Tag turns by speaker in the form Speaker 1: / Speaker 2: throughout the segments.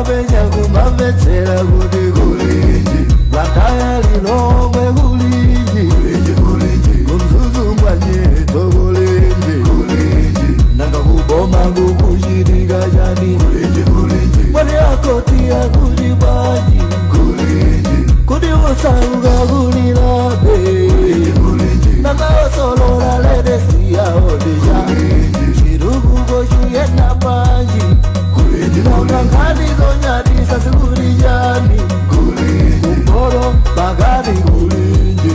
Speaker 1: mapenya kumamvetsera kuti kulinji lataya lilongwe kulinji kumzuzumbwanyeto kulinji nanga kuboma kukuchitika chani mwene akoti akuti bwanji kuti usauka kulilabe nanga osolola ledesiyaodesha chirukuko chuyena panji nanga nkhani zonyadisa sikulijani kumbolo pakati kulinji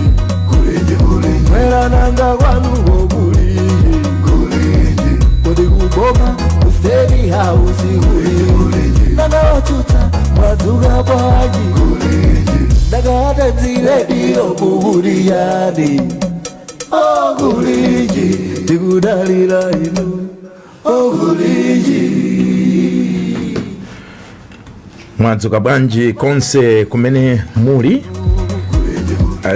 Speaker 1: mwera nanga kwanuko kulinji kuti kuboma kustedi hausi kulinji nanga ochuta mwadzuka bwanji ndakate dziredio kukuliyani kulinji ndikudalira inu kulinji.
Speaker 2: Mwadzuka bwanji konse kumene muli.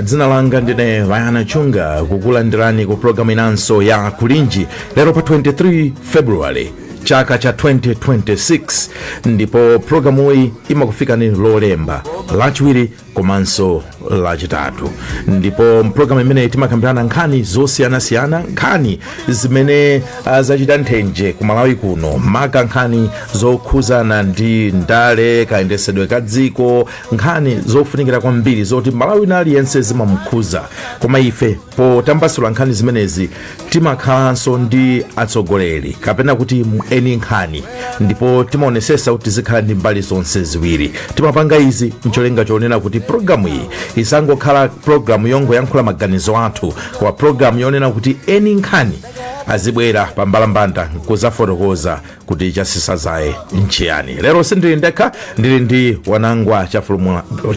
Speaker 2: Dzina langa ndine Vayana Chunga kukulandirani ku programu inanso ya Kulinji lero pa 23 February chaka cha 2026 ndipo programu hii imakufika ni lolemba lachiwiri komanso lachitatu ndipo programu imene timakambirana nkhani zosiyana-siyana nkhani zimene zachita nthenje ku Malawi kuno maka nkhani zokhuzana ndi ndale kayendesedwe ka dziko nkhani zofunikira kwambiri zoti Malawi naliyense zimamukhuza koma ife potambasula nkhani zimenezi timakhalanso ndi atsogoleri kapena kuti eni nkhani ndipo timaonesesa kuti zikhala ndi mbali zonse ziwiri timapanga izi mcholenga chonena kuti programu iyi isangokhala programu yongoyankhula maganizo athu kwa programu yonena kuti eni nkhani azibwera pambalambanda kuzafotokoza kuti chasisa zaye nchiyani. Lero sindili ndekha ndili ndi Wanangwa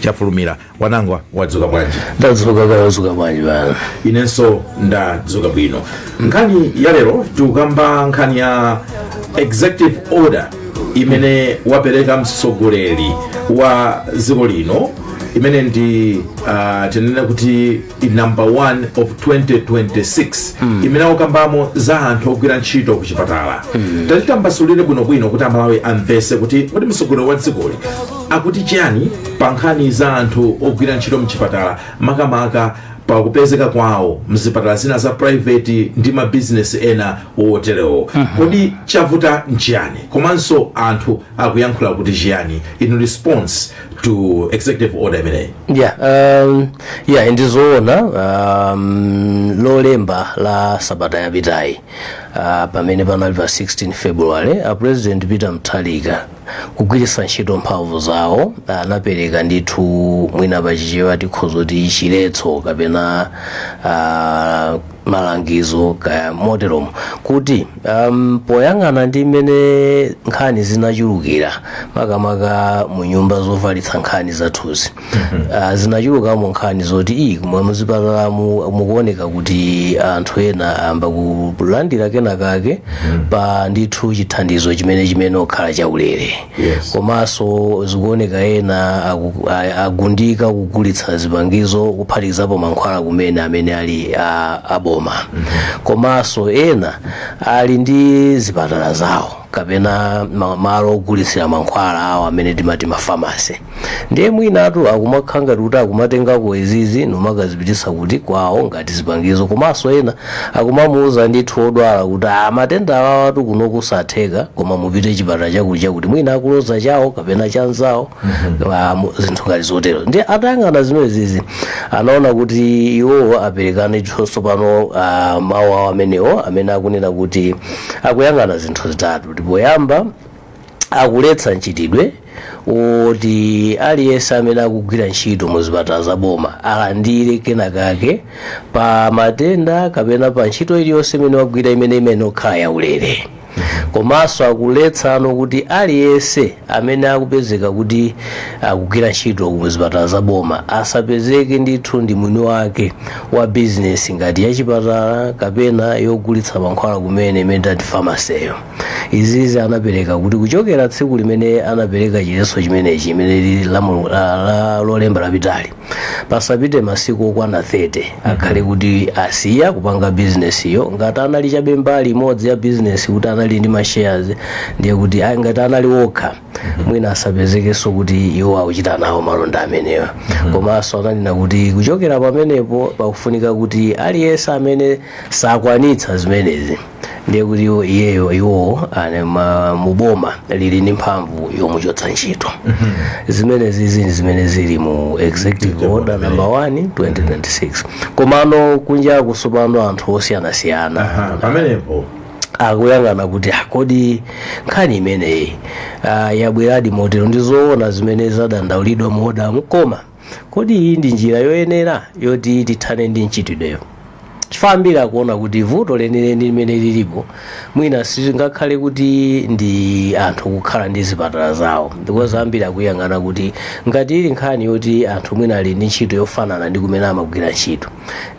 Speaker 2: Chafulumira. Wanangwa wadzuka bwanji?
Speaker 3: Ndadzuka bwanji bana.
Speaker 2: Inenso ndadzuka bwino. Nkhani ya lero tukamba nkhani ya executive order imene wapereka mtsogoleri wa dziko lino imene ndi tenena kuti number 1 of 2026 imene ukambamo za anthu ogwira ntchito ku chipatala. Tatitambasulire bwinobwino kuti Amalawi amvese kuti mtsogoleri wa dzikoli akuti chiyani pa nkhani za anthu ogwira ntchito mchipatala makamaka pa kupezeka kwawo mzipatala zina za private ndi ma business ena oterewo. Kodi chavuta nchiyani komanso anthu akuyankhula kuti chiyani in response to executive order imene?
Speaker 3: Ndizoona lolemba la sabata yapitayi pamene panali pa 16 February President Peter Mutharika kugwiritsa ntchito mphamvu zawo anapereka ndithu mwina pachichewa tikhoza kuti chiletso kapena malangizo kaya moteromo kuti poyang'ana ndi mmene nkhani zinachulukira makamaka mu nyumba zovalitsa nkhani zathuzi zinachulukamo nkhani zoti kumwe muzipatala mukuoneka kuti anthu ena amba kulandira kenakake pa ndithu chithandizo chimene okhala chaulere. Komanso zikuoneka ena agundika kugulitsa zipangizo kuphatikizapo mankhwala kumene amene ali aboma. Komanso ena ali ndi zipatala zawo kapena malo ogulitsira mankhwala awo amene timati mafamasi. Ndiye mwinatu akumakhanga kuti akumatengako izizi nomakazipitisa kuti kwawo ngati zipangizo. Komanso ena akumamuuza ndithu odwala kuti matenda awo atu kuno kusatheka koma mupite chipatala chakuti mwina akuloza chawo kapena chanzawo zinthu ngati zotero. Ndiye atayang'ana zimenezi anaona kuti iwo aperekane chonso pano mawu awo amenewo amene akunena kuti akuyang'ana zinthu zitatu. Poyamba akuletsa nchitidwe oti aliyense amene akugwira ntchito mu zipatala zaboma alandire kenakake pa matenda kapena pa ntchito iliyonse imene wagwira imene okhala yaulere. Komanso akuletsa kuti aliyense amene akupezeka kuti akugwira ntchito mu zipatala zaboma asapezeke ndithu ndi mwini wake wa business ngati ya chipatala kapena yogulitsa mankhwala kumene imene famaseyo. Izizi anapereka kuti kuchokera tsiku limene anapereka chiletso chimenechi imene lili la lolemba lapitali pasapite masiku okwana 30 akhale kuti asiya kupanga business iyo. Ngati anali chabe mbali imodzi ya business kuti anali ndi shares ndiye kuti ngati anali wokha mwina asapezekenso kuti iwo akuchita nawo malonda amenewa. Komanso ananena kuti kuchokera pamenepo pakufunika kuti aliyense amene sakwanitsa zimenezi ndiye kuti iwo muboma lili ndi mphamvu yomuchotsa ntchito. Zimenezi zimene zili mu executive order number 1 2026. Komano kunja kusopano anthu osiyanasiyana
Speaker 2: pamenepo
Speaker 3: akuyang'ana kuti kodi nkhani imeneyi yabweradi motero ndizoona zimene zadandaulidwa mu odamu, koma kodi iyi ndi njira yoyenera yoti tithane ndi ntchitidweyo. Chifambira kuona kuti vuto lenileni limene lilipo mwina sizingakhale kuti ndi anthu kukhala ndi zipatala zawo, because ambiri akuyang'ana kuti ngati ili nkhani yoti anthu mwina ali ndi ntchito yofanana ndi kumene amagwira ntchito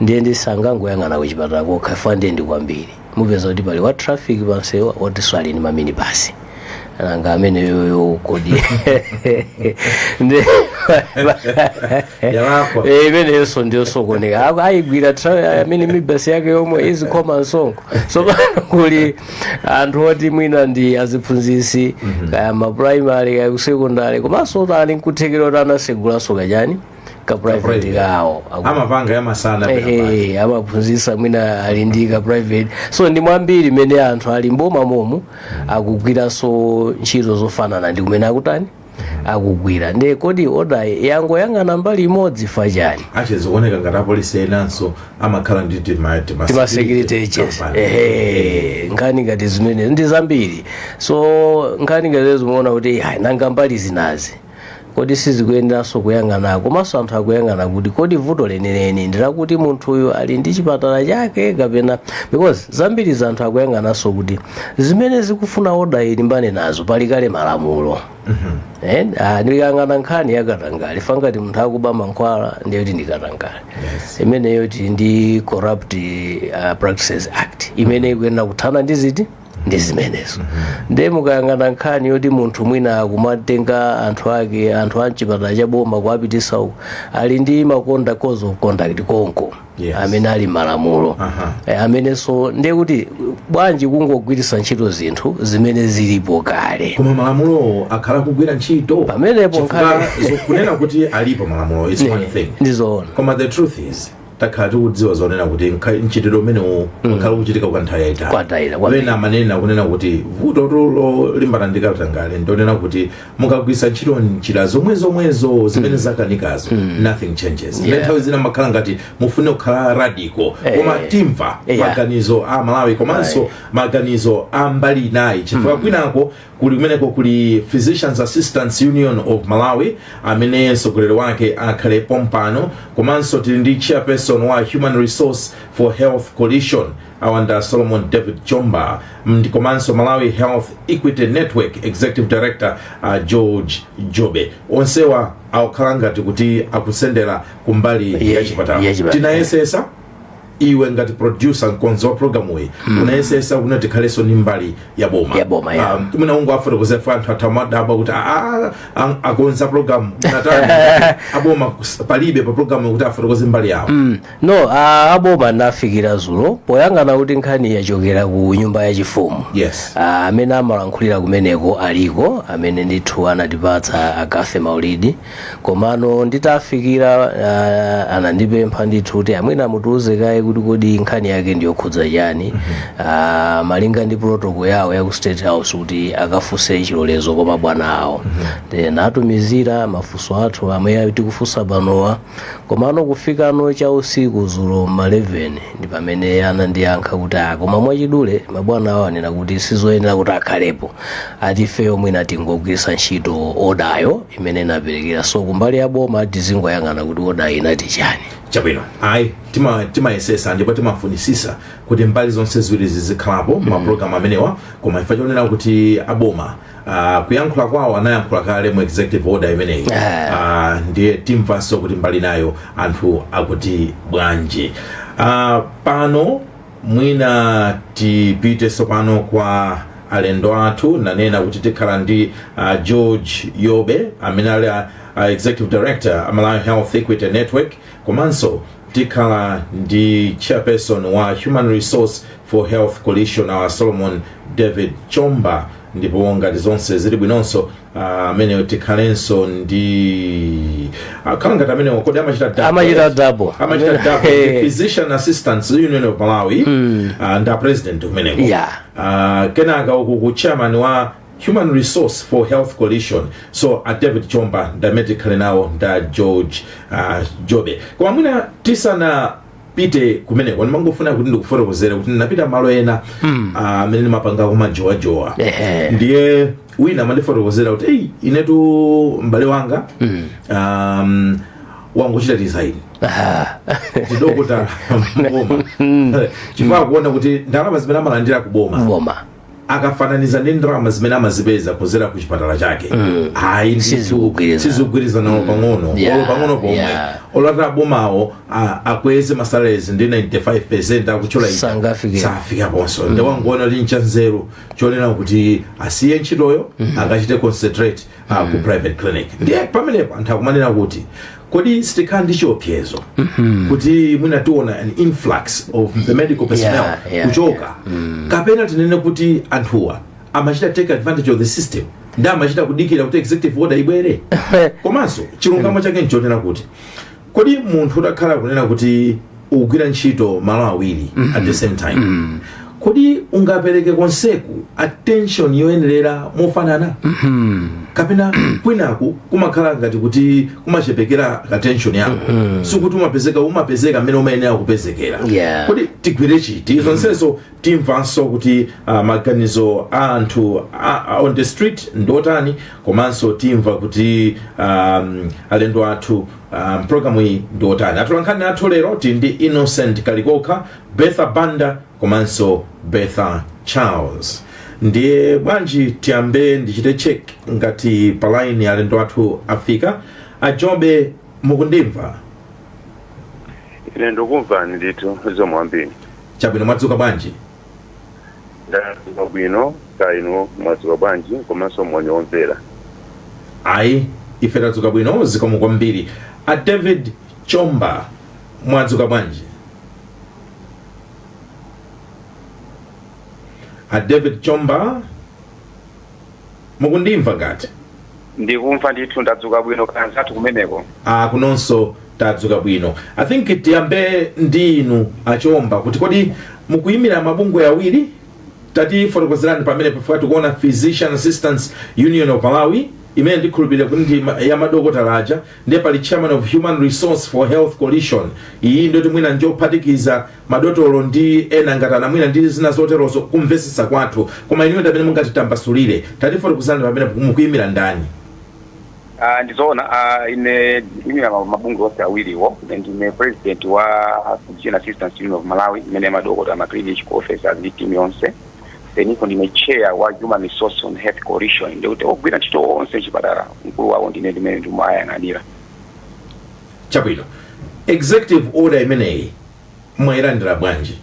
Speaker 3: ndiye ndisangangoyang'ana kuchipatala kokha, ifa ndiye ndi kwambiri mupeza kuti pali wa traffic pansewa watinso ali ndi mamini basi nanga amene yoyo kodi imenenso ndiyo sokoneka ayigwira amene mibasi yake yomwe izikhoma msonkho. So pano kuli anthu oti mwina ndi aziphunzitsi kaya maprimary kaya kusekondari komanso ali nkuthekera kuti anasegulanso kachani ka private kawo
Speaker 2: amapanga yamasana
Speaker 3: amaphunzitsa mwina ali ndi ka private. So ndi mwambiri mene anthu ali mboma momu akugwiranso ntchito zofanana ndi kumene akutani akugwira. Ndiye kodi oda yangoyang'ana mbali imodzi fachani
Speaker 2: achizikuoneka ngati apolisi enanso amakhala ndi
Speaker 3: tima security agents nkhani ngati zimene ndi zambiri. So nkhani ngati zimuona kuti nanga mbali zinazi kodi sizikuyendanso kuyang'ana, komanso anthu akuyang'ana kuti kodi vuto lenileni ndirakuti munthu uyu ali ndi chipatala chake kapena, because zambiri za anthu akuyang'ananso kuti zimene zikufuna oda ilimbane nazo pali kale malamulo. Ndikang'ana nkhani yakatangale fangati munthu akuba mankhwala ndiye kuti ndikatangale imeneyo kuti ndi Corrupt Practices Act imene ikuyenera kuthana ndi ziti ndi zimenezo. Ndiye mukayang'ana nkhani yoti munthu mwina akumatenga anthu ake anthu amchipatala cha boma kuapitisa uku ali ndi makonda cause of conduct konko amene ali malamulo amenenso ndiye kuti bwanji kungogwiritsa ntchito zinthu zimene zilipo kale
Speaker 2: koma malamulo akhala kugwira ntchito
Speaker 3: pamenepo nkhani
Speaker 2: zokunena kuti alipo malamulo is one thing
Speaker 3: ndizoona,
Speaker 2: koma the truth is takhala tikudziwa zonena kuti ntchitidwe umenewu ukhala kuchitika kwa nthawi yayitali wena manena kunena kuti vuto lolimbana ndi katangale ndionena kuti mukagwiritsa ntchito njira zomwezo zimene zakanikazo nothing changes. Nthawi zina makhala ngati mufune kukhala radical koma timva maganizo a Malawi komanso maganizo a mbali inayi chifukwa kwinako kuli kumeneko kuli Physicians Assistants Union of Malawi amene mtsogoleri wake akhale pompano, komanso tili ndi chairperson wa Human Resource for Health Coalition awanda Solomon David Chomba, komanso Malawi Health Equity Network Executive Director George Jobe. Onsewa akukhala ngati kuti akusendera kumbali ya chipatala. Tinayesesa iwe ngati producer nkonzo wa programu hii unayesesa unati khaleso ni mbali ya boma muna ungu afro kuzefu anthu atamada haba kuti akonza programu natani aboma palibe pa programu kuti afro kuze mbali yao
Speaker 3: no aboma nafikira zulo poyang'ana kuti nkhani yachokera ku nyumba ya chifumu amene amalankhulira kumeneko aliko amene ndithu anatipatsa Agafe Maulidi, komano nditafikira anandipempha ndithu kuti amwina mutiuze kaye kuti kodi nkhani yake ndiyokhudza chani malinga ndi protocol yawo ya ku State House kuti akafunse chilolezo kwa mabwana awo. Natumizira mafunso athu amene tikufunsa panowa, komano kufika no cha usiku zulo ma 11 ndi pamene anandiyankha kuti koma mwachidule mabwana awo anena kuti sizoyenera kuti akhalepo, atifeyo mwina tingogwiritsa ntchito odayo imene inaperekera. So kumbali ya boma tizingoyang'ana kuti odayo inati chani.
Speaker 2: Chabwino ayi timayesesa ndipo timafunisisa kuti mbali zonse ziwiri zizikhalapo maprogramu amenewa, koma ifa chonena kuti aboma kuyankhula kwawo anayankhula kale mu executive order imeneyi ndiye timvanso kuti mbali nayo anthu akuti bwanji. Pano mwina tipite sopano kwa alendo athu, nanena kuti tikhala ndi George Yobe amene ali Executive Director Malawi Health Equity Network, komanso tikhala ndi chairperson wa Human Resource for Health Coalition Solomon David Chomba, ndipo ngati zonse zili bwinonso amene tikhalenso ndi akhala ngati amene kodi amachita double physician assistants union of Malawi nda president kumeneko kenaka uku ku chairman wa Human Resource for Health Coalition, so David Chomba nda medical nawo nda George Jobe kwa mwina tisana pite kumeneko nimangofuna kuti ndikufotokozera kuti napita malo ena amene mapanga kuma jowa ndiye wina amandifotokozera kuti hey inetu mbale wanga wangu chita design tidokota mboma chifukwa kuona kuti ndalama zimene amalandira kuboma akafananiza ndi ndalama zimene amazipeza kuzera ku chipatala chake hayi sizigwiriza nawo pang'ono pomwe olata bomawo akweze masalezi ndi 95% akuchola safika ponso ndi wanguona li nchanzeru chonena kuti asiye ntchitoyo akachite concentrate ku private clinic ndiye pamenepo anthu akumanena kuti kodi sitikhala ndi chiopsezo kuti mwina tiona an influx of the medical personnel kuchoka kapena tinene kuti anthuwa amachita take advantage of the system ndi amachita kudikira kuti executive order ibwere komanso chilungamo chake nchonena kuti kodi munthu utakhala kunena kuti ugwira ntchito malo awiri at the same time kodi ungapereke konseku attention yoyenera mofanana kapena kwinaku kumakhala ngati kuti kumachepekera attention yako sikuti umapezeka mmene umayenera kupezekera kodi tigwire chiti zonsezo timvanso kuti maganizo a anthu on the street ndotani komanso timva kuti alendo athu programu iyi ndotani atulankhani athu lero tindi Innocent Kalikoka, Betha Banda komanso Betha Charles. Ndiye bwanji tiambe ndichite check ngati palaini alendo athu afika. Ajobe mukundimva?
Speaker 4: Ine ndokumva ndithu zomwambiri.
Speaker 2: Chabwino mwadzuka bwanji?
Speaker 4: Ndadzuka bwino kaino mwadzuka bwanji komanso mwanyomvera.
Speaker 2: Ayi ife tadzuka bwino zikomo kwambiri. A David Chomba mwadzuka bwanji? A David Chomba mukundimva ngati?
Speaker 4: Ndikumva ndithu ndadzuka bwino kanzatu kumeneko.
Speaker 2: Kunonso tadzuka bwino. I think tiyambe ndi inu Achomba kuti kodi mukuyimira mabungwe awiri tati fotokozerani pamene pafuwa tikuona Physician Assistants Union of Malawi imene ndikhulupirira kuti ya madokotala aja ndiye pali chairman of Human Resource for Health Coalition. Iyi ndoti mwina njophatikiza madotolo ndi ena ngatana mwina ndi zina zoterozo kumvesesa kwathu koma iniyo ndamene mungatitambasulire tati fotokozerani pamene mukuyimira ndani?
Speaker 4: Ndizoona ine mabungwe onse awiriwo ndine president wa Physician Assistants Union of Malawi imene madokotala ma-clinical officers ndi team yonse. Niko ndine chair wa Human Resource on Health Coalition ndikuti ogwira ntchito onse chipatala mkulu wawo ndine ndimene ndimayang'anira.
Speaker 2: Chabwino. Executive order imeneyi mwayilandira bwanji?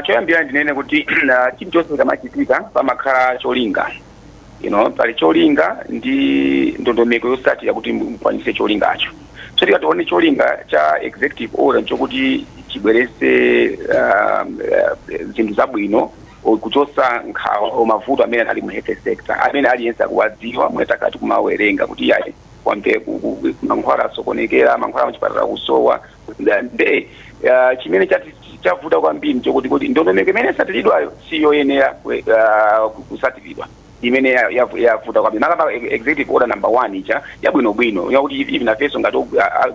Speaker 4: Choyambira ndinene kuti chinthu chonse chamachitika pamakhala cholinga. Pali cholinga ndi ndondomeko yosati yakuti mukwanise cholingacho. So tikatione cholinga cha executive order nchokuti chibwerese zinthu zabwino kuchosa nkhawa mavuto amene ali mu health sector amene aliyense akuwadziwa mwetakati kumawerenga kuti yayi kwambe mankhwala asokonekera mankhwala muchipatala kusowa nde chimene chavuta kwambiri nchokuti kuti ndondomeko imene satilidwayo siyoyenera kusatilidwa imene yavuta kwambiri nakamba executive order number 1 ija yabwinobwino yakuti ivi nafeso ngati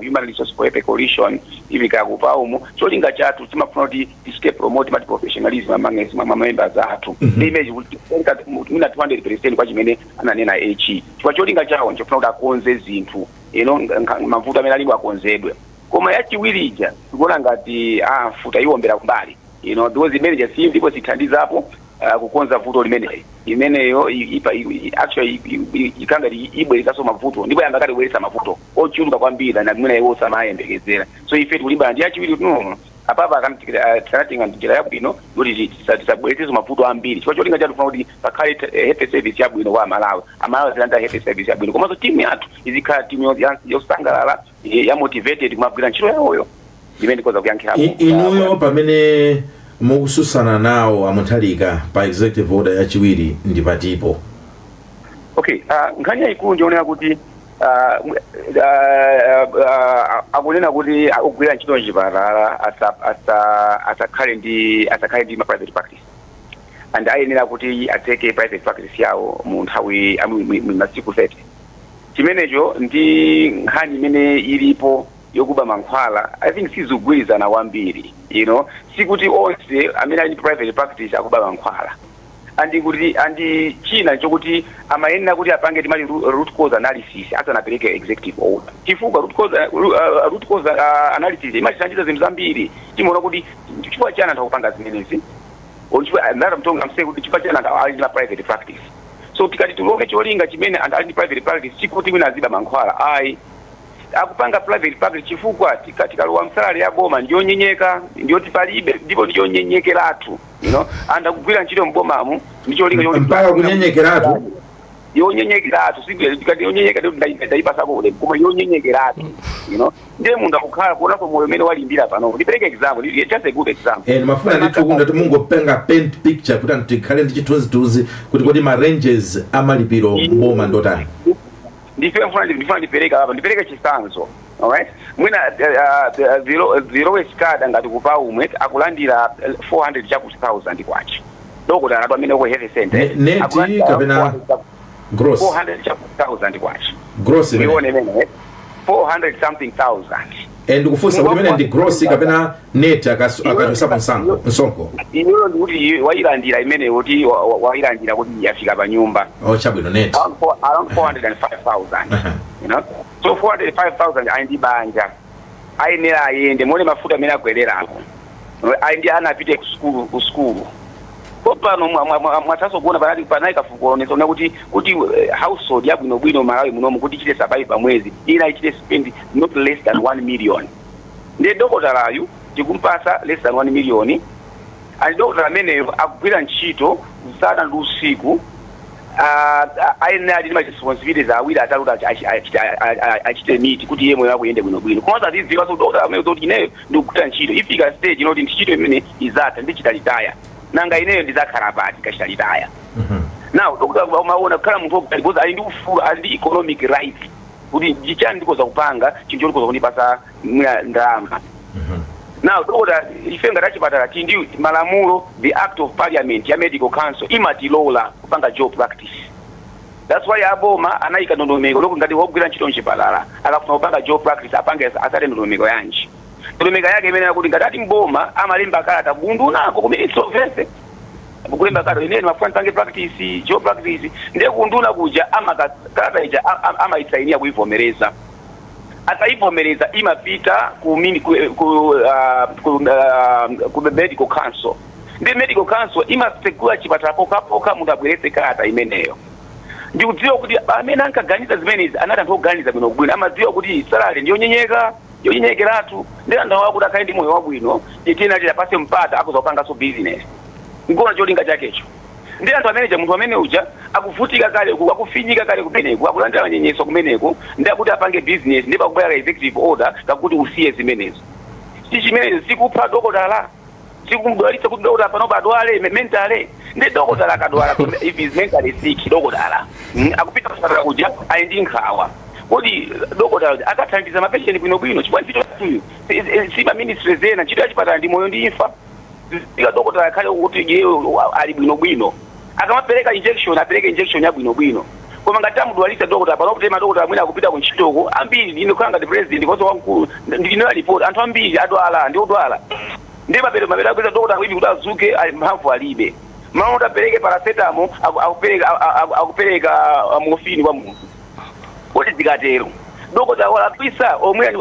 Speaker 4: Human Resource for Health Coalition ivi kakupa umu cholinga chathu timafuna kuti tiscape promote multi professionalism among members athu image mina 200% kwa chimene ananena chifukwa cholinga chawo nchofuna kuti akonze zinthu mavuto amene alipo akonzedwe koma yachiwirija tikuona ngati futa iwombera kumbali because imene ndipo sithandizapo kukonza vuto imeneyo actually ikanga ibwerekaso mavuto ndipo yanga kati bweresa mavuto ochuluka kwambiri na mwina iwo samayembekezera so ife tulimbana ndi achiwiri no apapa akantinga njira yabwino kuti tisabwerekezo mavuto ambiri chifukwa cholinga chathu funa kuti pakhale health service yabwino kwa Malawi zilanda health service yabwino komanso timu yathu izikhala timu yosangalala ya motivated kumagwira ntchito yawoyo imene ndikoza kuyankhira
Speaker 2: inuyo pamene mukususana nawo Amuthalika pa executive order yachiwiri ndi patipo?
Speaker 4: Okay, nkhani yaikulu ndionera kuti akunena kuti akugwira ntchito mchipatala asakhale ndi ma private practice, and ayenera kuti ateke private practice yawo mu nthawi masiku 30. Chimenecho ndi nkhani imene ilipo yokuba mankhwala. I think sizigwirizana kwambiri, sikuti onse amene ali private practice akuba mankhwala. Andi china chokuti amayenera kuti apange timali root cause analysis asanapereke executive order. Chifukwa root cause analysis imachanjiza zinthu zambiri. Timaona kuti chifukwa chana ndakupanga zimenezi. I'm saying kuti chifukwa chana ali na private practice. So tikati tulonge cholinga chimene ali private practice chikuti wina aziba mankhwala ayi. Akupanga private practice chifukwa tikalowa msalari ya boma ndiyo nyenyeka, ndiyo tipalibe, ndipo ndiyo nyenyekeratu, andakugwira ntchito mbomamu ndicho linga
Speaker 2: mpaka kunyenyekeratu
Speaker 4: yonyenyekeratu tikati yonyenyeka ndaipasa kule koma yonyenyekeratu, ndiye mundu akukhala kuona kwa moyo umene walimbira pano. Ndipereke example, just a good example.
Speaker 2: Mafuna nditukunda timungopenga paint picture kuti antikhale ndi chithunzithunzi kuti kodi ma ranges amalipiro mboma ndotani.
Speaker 4: Ndifuna ndipereka hapa, ndipereke chisanzo. Alright, mwina the lowest card ngati kupa umwe akulandira 400 chakuti kwacha. Dokota anatu amene uko health center
Speaker 2: neti kapena gross
Speaker 4: 400 chakuti kwacha.
Speaker 2: Gross
Speaker 4: ione mene 400 something thousand.
Speaker 2: And kufusa kuti mene ndi gross kapena net akachosa nsonko.
Speaker 4: Iyo ndi wailandira imene kuti wailandira kuti yafika pa nyumba.
Speaker 2: Chabwino net.
Speaker 4: Around 405,000. So 405,000 aindi banja. Ainera ayende mone mafuta amene agwererako. Aindi anapite ku school. Kopano mwataso kuona panali kafukuonesa una kuti household yabwinobwino Malawi munomu kuti chite survive pa mwezi ina ichite spend not less than 1 million. Ndiye dokotalayu tikumpasa less than 1 million. And dokotala ameneyo akugwira ntchito usana ndi usiku. Aina adi ma responsibilities awiri ataluta achite meet kuti yemwe yakuyende bwinobwino. Kwanza zizi kaso dokotala amene zoti ineyo ndikukuta ntchito ifika stage inoti ntchito imene izata ndichita litaya. Nanga ineyo ndizakarabati kashitalitaya. Now dokota maona kala muntu because ali ndi ufulu ali economic right kuti jichani ndikoza kupanga chinthu ndikoza kunipasa ndalama. Now dokota ifenga tachipatala chindi malamulo the act of parliament ya medical council imatilola kupanga job practice. That's why aboma anaika ndondomeko loko ngati wogwira ntchito mchipatala akafuna kupanga job practice apange asale ndondomeko yanji. Ndondomeko yake imene kuti ngati mboma amalemba kalata kundu nako kumene sovese kulemba kalata ine mafuna tange practice job practice ndiye kunduna kuja kalata ija amaisainia kuivomereza. Ataivomereza imapita ku medical council. Ndi medical council imasekula chipatala poka mundu abweretse kalata imeneyo. Ndikudziwa kuti amene ankaganiza zimenezi anati anthu oganiza bwino bwino amadziwa kuti salary ndiyo yonyenyekeratu ndi anthu akuti akhale ndi moyo wabwino tiyena apase mpata akuzopanga so business. Ngona cholinga chakecho. Ndi anthu amene munthu amene uja akuvutika kale akufinyika kale kumeneko akulandira manyenyeso kumeneko ndi akuti apange business ndipo akubwera executive order kakuti usiye zimenezo. Si chimenezo sikupha dokotala. Sikumdwalitsa kuti dokotala panopa adwale mentally. Ndi dokotala akadwala if is mentally sick dokotala. Akupita kusapata kuja aindi nkhawa. Kodi dokotala akathandiza mapatient bwinobwino chifukwa ntchito yatuyo siba ministry zena ntchito yachipatala ndi moyo ndi imfa. Sika dokotala khale kuti ali bwinobwino. Akamapereka injection apereke injection ya bwinobwino. Koma ngati amudwalitsa dokotala panopema dokotala mwina akupita ku ntchitoko ambiri ndine khanga ndi president koso wankulu ndine report anthu ambiri adwala ndi odwala. Ndi mapera kweza dokotala kuti kuti azuke mphamvu alibe. Mama utapereke paracetamol akupereka morphine kwa munthu. Kuti zikatero dokotala wala pisa omwe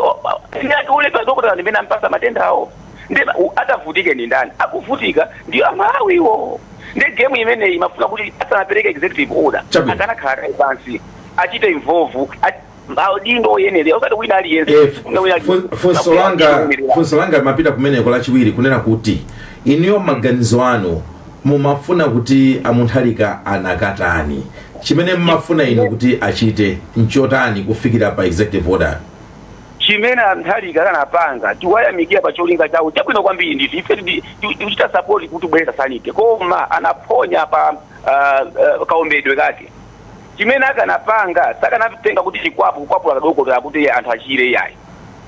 Speaker 4: ule dokotala ndimene ampasa matenda awo. Ndiba atavutike ndi ndani akuvutika ndio amawiwo. Ndi game imene imafuna kuti asanapereke executive order akana khala pansi achite involve audindo yenele osati wina aliyense.
Speaker 2: Funsolanga mapita kumeneko lachiwiri kunena kuti iniyo maganizo ano mumafuna kuti Amuthalika anakatani chimene mmafuna ino kuti achite nchotani kufikira pa executive order.
Speaker 4: chimene anthalika kanapanga tiwayamikia pa cholinga chawo chabwino kwambiri ndithu ife tichita support kuti bweza sanite koma anaponya pa kaombedwe kake chimene akanapanga sakanatenga kuti chikwapu akadokotera kuti anthu achire yayi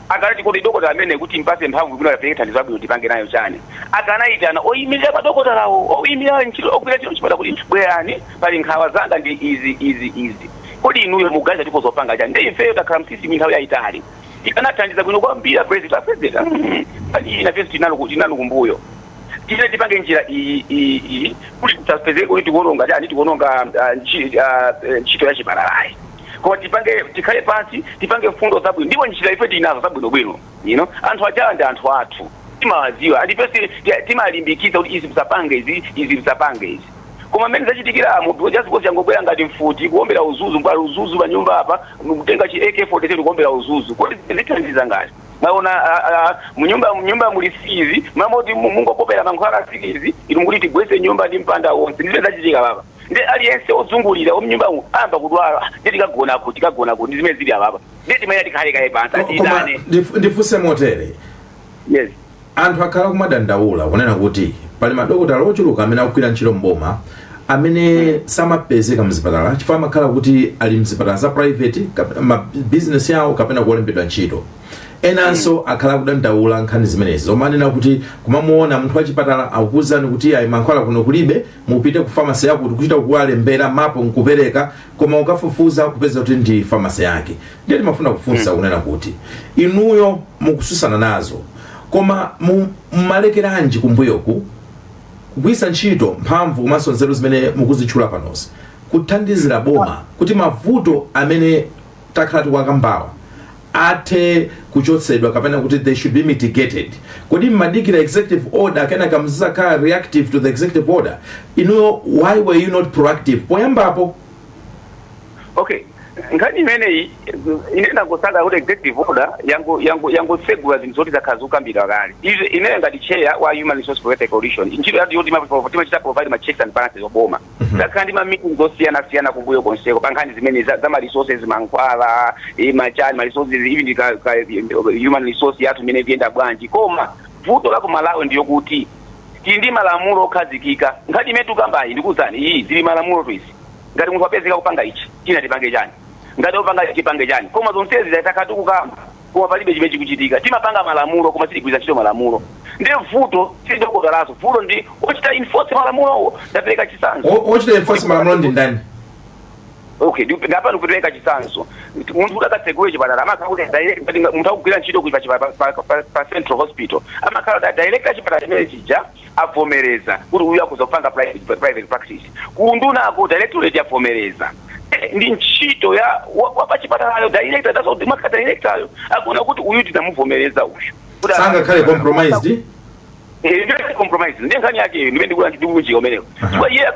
Speaker 4: akanati kuti dokotera amene kuti mpase mphamvu bwino yapeke thandizo labwino tipange nayo chani akanayitana oyimirira padokoterawo oyimirira ntchito ogwira ntchito chipata kuti bwerani pali nkhawa zanga ndi izi kodi inuyo muganiza tipo zopanga chani ndi ifeyo takhala msisimi nthawi yayitali ikanathandiza bwino kwambiri president ina fesi tinalo kumbuyo tine tipange njira iyi kuti tasapezeke kuti tikuononga chani tikuononga ntchito ya chibalalayi koma tikhale pansi tipange mfundo zabwino ndipo njira ife tinazo zabwinobwino anthu ajawa ndi anthu athu timawaziwa andipese timalimbikitsa kuti izi msapange izi koma mmene zachitikira munthu just changobwera ngati mfuti kuombera uzuzu mbali uzuzu pa nyumba apa kutenga chi AK47 kuombera uzuzu kodi zithandiza ngati maona munyumba muli fizi mamoti mungopopera mankhwala fizi ili tigwese nyumba ndi mpanda wonse ndizo zachitika baba ndi aliyense ozungulira omnyumba amba kudwala ndi tikagona kuti ndi zimene zili ababa ndi timene tikhale kaye pansi atidane
Speaker 2: ndifuse motere
Speaker 4: yes
Speaker 2: anthu akhala kumadandaula kunena kuti pali madokotala ochuluka amene akugwira ntchito mboma amene samapezeka mzipatala chifukwa amakhala kuti ali mzipatala za private ma business yawo kapena kulembedwa ntchito enanso akhala kudandaula nkhani zimenezi zomanena kuti kumamuona munthu wachipatala akukuzani kuti ayi mankhwala kuno kulibe mupite ku pharmacy yako kuti kuchita kuwalembera mapo nkupereka koma ukafufuza kupeza kuti ndi pharmacy yake ndiye timafuna kufunsa kunena kuti inuyo mukususana nazo koma mmalekeranji kumbuyoku kugwisa ntchito mphamvu komanso nzeru zimene mukuzitchula panozi kuthandizira boma kuti mavuto amene takhala tikuwakambawa athe kuchotsedwa kapena kuti they should be mitigated kodi mmadikira executive order kana kamzaka reactive to the executive order why were you not proactive poyambapo
Speaker 4: okay ngani imene inenda kusaka kuti executive order yango segura zinthu zakhazuka mbira kale ine ngati chair wa human resource protective coalition ntchito yati yoti timachita provide ma checks and balances oboma zakhandi ma meetings osiyana kumbuyo konseko pankhani zimene za ma resources mankhwala machani ma resources even human resource yathu imene kuyenda bwanji koma vuto la ku Malawi ndiyo kuti tindi malamulo okhazikika ngati imene tukambayi ndikuzani iyi zili malamulo twisi ngati munthu apezeka kupanga ichi china tipange chani ngati opanga tipange chani koma zonsezi zatakatu kukamba koma palibe chimene chikuchitika timapanga malamulo koma sitigwiza ntchito malamulo ndiye vuto silidokotalazo vuto ndi ochita enforce malamulo ndapereka chisanzo
Speaker 2: ochita enforce malamulo ndi ndani
Speaker 4: okay ngapa ndikupereka chisanzo munthu udakatsegule chipatala amakhala direct munthu akugwira ntchito kuipa pa central hospital amakhala direct chipatala chimene chija avomereza kuti uyu akuza kupanga private practice kundunako directorate avomereza ndi ntchito ya wapachipatalayo director that's what maka director akuna kuti uyu tinamuvomereza uyu
Speaker 2: sanga khale compromised
Speaker 4: ndiye compromise ndiye nkhani yake ndimene ndikuunjika umenewo chifukwa iye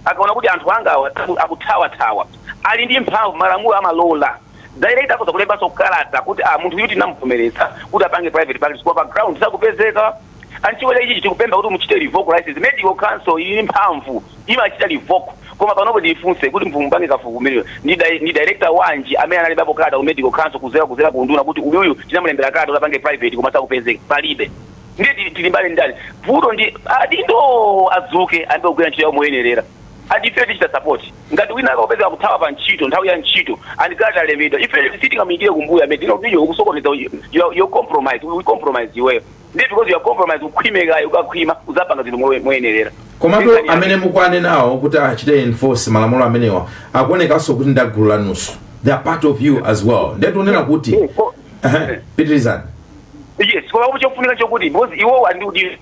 Speaker 4: akaona kuti anthu anga akuthawa ali ndi mphamvu malamulo amalola director akoza kulembanso kukalata kuti munthu uyu tinamuvomereza kuti apange private practice kwa background sakupezeka anchiwela ichi tikupemba kuti muchite revoke license medical council ili mphamvu imachita revoke koma panopo ndifunse kuti mvumbange kafukumiriro ni director wanji amene analibapo kada ku medical council kuzera kunduna kuti uyu tinamulembera kada upange private koma sakupezeka palibe ndiye tilimbane ndani vuto ndi adindo azuke ambe kugwira ntchito yawo moyenerera adife tichita support ngati wina akapezeka kuthawa pa ntchito nthawi ya ntchito andikati alembedwa ife sitingamuyikire kumbuyo amene ndinokudiyo ukusokoneza yo compromise iweyo ndiye because you are compromise ukhwimekayo ukakhwima uzapanga zinthu moyenerera
Speaker 2: komatu amene mukwane nawo kuti achite enforce malamulo amenewa akuonekanso kuti ndagulu lanuso they are part of you as well ndiye tunena kuti pitirizani
Speaker 4: yes kwa sababu chofunika chokuti because iwo andudi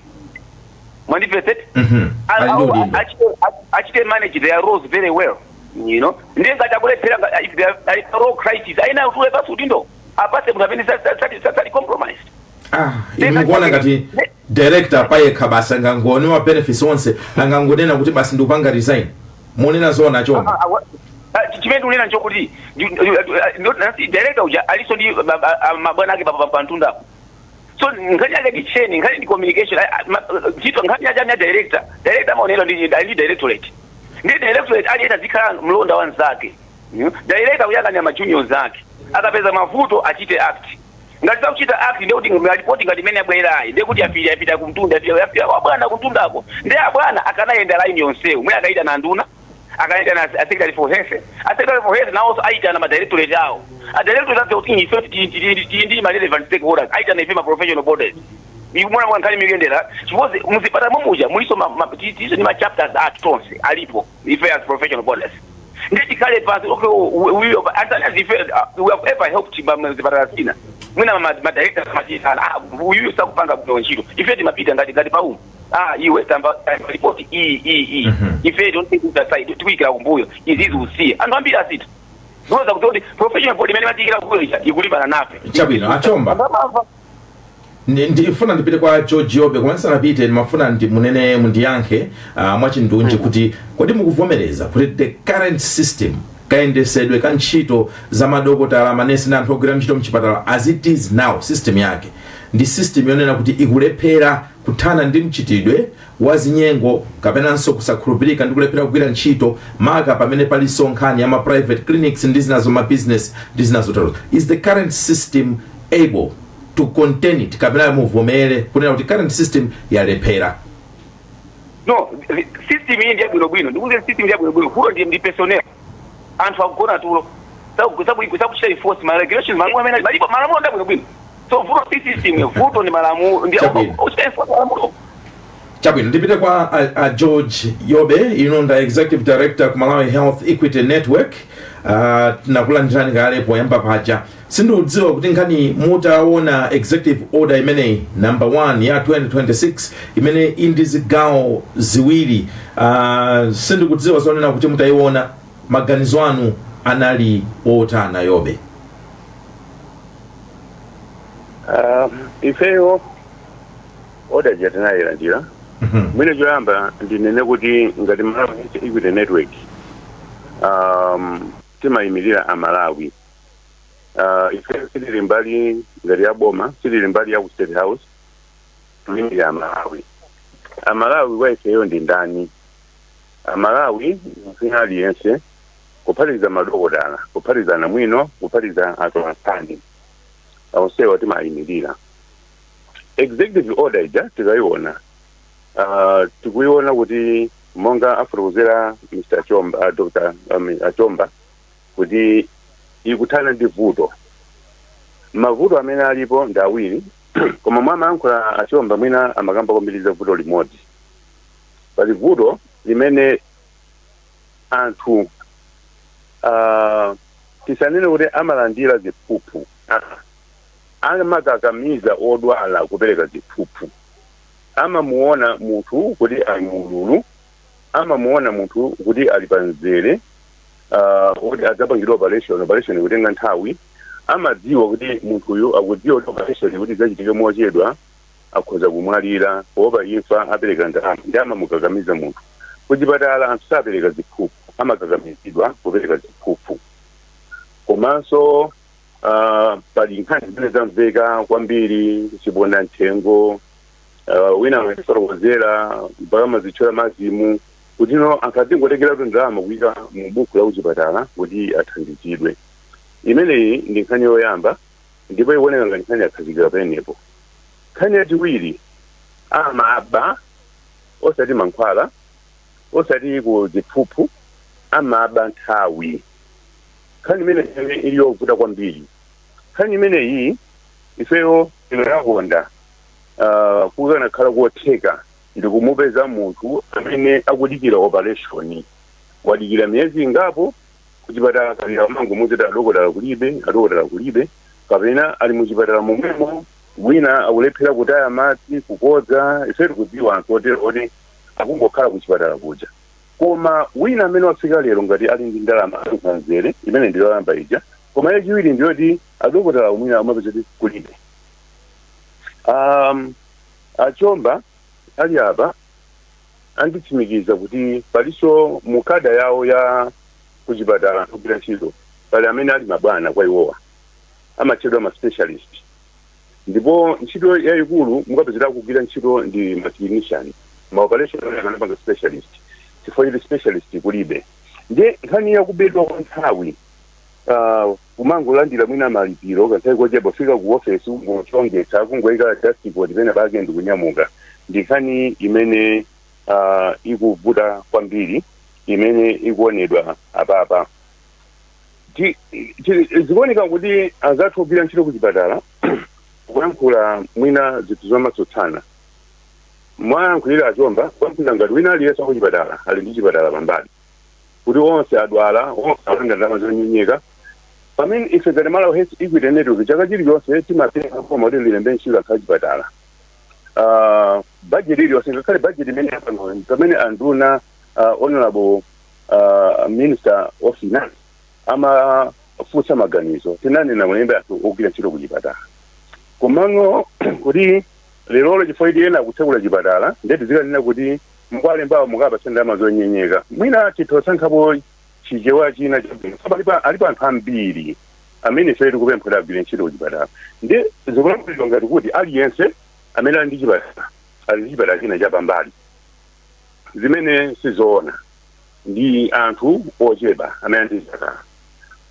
Speaker 4: manifested achite manage their roles very well ndiye ngati akulephera if there are role crisis aina utule basi udindo apase munthu amene sali compromised
Speaker 2: mukuona ngati director payekha basi angangonewa benefits onse angangonena kuti basi ndikupanga resign monena zona chomwe
Speaker 4: chimene unena nchokuti director uja aliso ndi mabwana ake pantunda so ngani yake kicheni ngani ndi communication chito ngani ya director maonelo ndi directorate ndi directorate alienda zikhala mlonda wanzake director uyanganya ma juniors zake akapeza mavuto achite act ngati sakuchita act ndi kuti ngalipoti ngati imene abwerayi ndi kuti apita kumtunda apita bwana kumtundako ndi abwana akanayenda line yonseyo mwe akaita na nduna akaita na secretary for health na also aita na madirectorate awo directorate of things ife ndi ma relevant stakeholders aita na ife ma professional bodies mwana mwankali migendera suppose muzipata momuja muliso tizo ni ma chapters at tonse alipo ife as professional bodies ndeti kale pasi okay we have ever helped muzipata sina mwina ma directors majisana uyu sakupanga kunonchiro ife timapita ngati paumu iwe tamba report ife don't think that side tuikira kumbuyo izizi usiye antu ambiri asita ngoza kuti professional body imene matikira kumbuyo ikulimbana nafe
Speaker 2: chabwino achomba ndifuna ndipite kwa George Yobe kwanza napite ndimafuna munene mundiyankhe mwachindunji kuti kodi mukuvomereza kuti the current system kayendesedwe ka ntchito za madokotala manesi na anthu ogwira ntchito mchipatala as it is now system yake ndi system yonena kuti ikulephera kuthana ndi mchitidwe wa zinyengo kapenanso kusakhulupirika ndi kulephera kugwira ntchito maka pamene palinso nkhani ya ma private clinics ndi zinazo ma business ndi zinazo talo. Is the current system able to contain it kapena muvomere kunena kuti current system yalephera?
Speaker 4: No, system iyi ndi yabwinobwino ndikuti system ndi yabwinobwino hulo ndi personnel anthu akugona tulo sakuchita enforce ma regulations malamulo amene malipo malamulo ndi yabwinobwino so vuto system vuto ni malamulo ndi uchita enforce malamulo.
Speaker 2: Chabwino ndipite kwa George Yobe inonda executive director ku Malawi Health Equity Network. Nakulandirani kale poyamba paja sindiudziwa kuti nkhani mutaona executive order imene number 1 ya 2026 imene indi zigawo ziwiri sindikudziwa zonena kuti mutaiona maganizo anu anali otana Yobe?
Speaker 5: Ifeyo order jatanaira ndira mwine joyamba ndinene kuti ngati Malawi Equity Network timayimirira Amalawi ife sitili mbali ngati ya boma sitili mbali ya ku State House tuyimirira Amalawi wa ifeyo ndi ndani? Amalawi mfuna aliyense kuphatiza madokotala kuphatiza namwino kuphatiza atolankhani aonsewa timayimirira. Executive order ija tikaiona tikuiona kuti monga afotokozera Mr. Achomba Dr. Achomba kuti ikuthana ndi vuto mavuto amene alipo ndi awiri koma mwamayankhula Achomba mwina amakamba kwambiriza vuto limodzi pali vuto limene anthu tisanene kuti amalandira ziphuphu amakakamiza odwala kupereka ziphuphu amamuona munthu kuti ali mululu amamuona munthu kuti ali panzere kuti adzapangidwa operation kutenga nthawi amadziwa kuti munthuyu akudziwa kuti operation kuti zachitike mochedwa akhoza kumwalira poopa imfa apereka ndalama ndi amamukakamiza munthu kuchipatala anthu sapereka ziphuphu amakakamizidwa kupereka ziphuphu komanso pali nkhani zimene zamveka kwambiri chiponda nthengo wina amafotokozera mpaka mazitchola mazimu kuti no ankazingotengera kuti ndalama kuyika mu buku la kuchipatala kuti athandizidwe. Imeneyi ndi nkhani yoyamba ndipo ikuoneka ngati nkhani yakhazikika penepo. Nkhani yachiwiri amaba osati mankhwala osati ku ziphuphu amaba nthawi. Nkhani imene ili yovuta kwambiri. Nkhani imeneyi ifeyo tinayakonda kukanakhala kotheka ndikumupeza munthu amene akudikira operation wadikira miyezi ingapo kuchipatala kalira mangu muzita adokotala kulibe kapena ali muchipatala momwemo wina akulephera kutaya madzi kukodza ife tikudziwa anthu otero oti akungokhala kuchipatala kuja koma wina amene wafika lero ngati ali ndi ndalama asanzere imene ndiyoyamba ija koma yachiwiri ndiyoti adokotala mwina amapeza kuti kulibe. Achomba ali apa anditsimikiza kuti paliso mukada yawo ya kuchipatala kugwira ntchito pali amene ali mabwana kwa iwowa amatchedwa ma specialist ndipo ntchito yayikulu mukapezera kugwira ntchito ndi ma clinician ma operation akanapanga specialist chifukwa chiti specialist kulibe. Ndiye nkhani yakubedwa kwa nthawi kumangolandira mwina malipiro kanthawi kochepa fika ku office ngochongetsa kungoyika dashboard imene bagenda kunyamuka ndikhani imene ikuvuta kwambiri imene ikuonedwa apapa zikuoneka kuti azathu ogwira ntchito ku chipatala kuyankhula mwina zinthu zomatsutsana mwayankhulira achomba kuyankhulira ngati wina aliyense ku chipatala ali ndi chipatala pambali kuti onse adwala onse alanda ndalama zonyenyeka pamene ife ngati Malawi Health Equity Network chaka chiliyonse timapereka koma kuti lilembe ntchito akhala chipatala budget iliyonse ngakhale budget imene yapano pamene anduna honorable minister of finance amafunsa maganizo tinanena mulembe anthu ogwira ntchito ku chipatala komano kuti lero chifukwa ena kutsekula chipatala ndeti zikanena kuti mukwalembawo mukapatsa ndalama zonyenyeka mwina tithosankhapo chichewa china chabwino alipo anthu ambiri amene ife tikupemphera agwire ntchito ku chipatala ndi zikulankhulidwa ngati kuti aliyense amene ali ndi chipatala china chapambali zimene sizoona ndi anthu ochepa amene ali ndi chipatala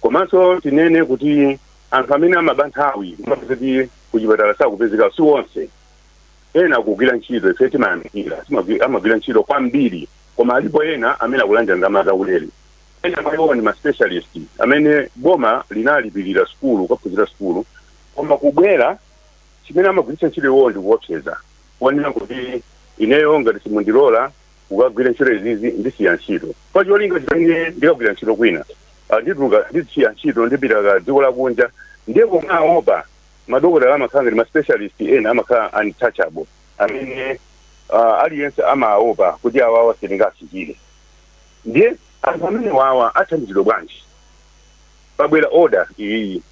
Speaker 5: komanso tinene kuti anthu amene amaba nthawi kumapezati ku chipatala sakupezeka si onse ena akugwira ntchito ife timayamikira amagwira ntchito kwambiri koma alipo ena amene akulandira ndalama zaulere ena maiwo ni ma-specialist amene boma linalipirira sukulu kuphunzira sukulu koma kubwera chimene amagwiritsa ntchito iwowo ndikuopseza kuonera kuti ineyo ngati simundilola kukagwira ntchito izizi ndisiya ntchito pacholinga chimene ndikagwira ntchito kwina ndituluka ndisiya ntchito ndipita dziko lakunja ndipo mwaopa madokotala amakhala ngati ma-specialist ena amakhala untouchable amene aliyense amaopa kuti awawa sitingafikire ndiye anthu amene wawa athandizidwa bwanji pabwera order iyi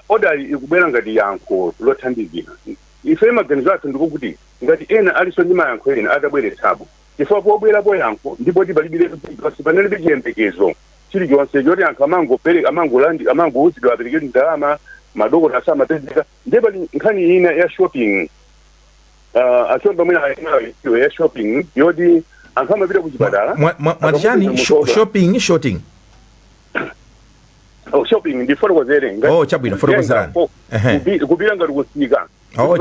Speaker 5: order ikubwera ngati yankho lothandizira ife maganizo athu ndikuti ngati ena aliso ndi mayankho ena atabweretsapo chifukwa pobwerapo yankho ndipo tipalibire kuti panalibe chiyembekezo chilichonse choti anthu amangouzidwa apereke ndalama madokotala samapezeka ndipo nkhani ina ya shopping achomba mwina ya shopping yoti anthu amapita ku chipatala
Speaker 2: mwatchani shopping
Speaker 5: shopping ndi fotokozere
Speaker 2: chabwino fotokozerani
Speaker 5: kupita ngati kusika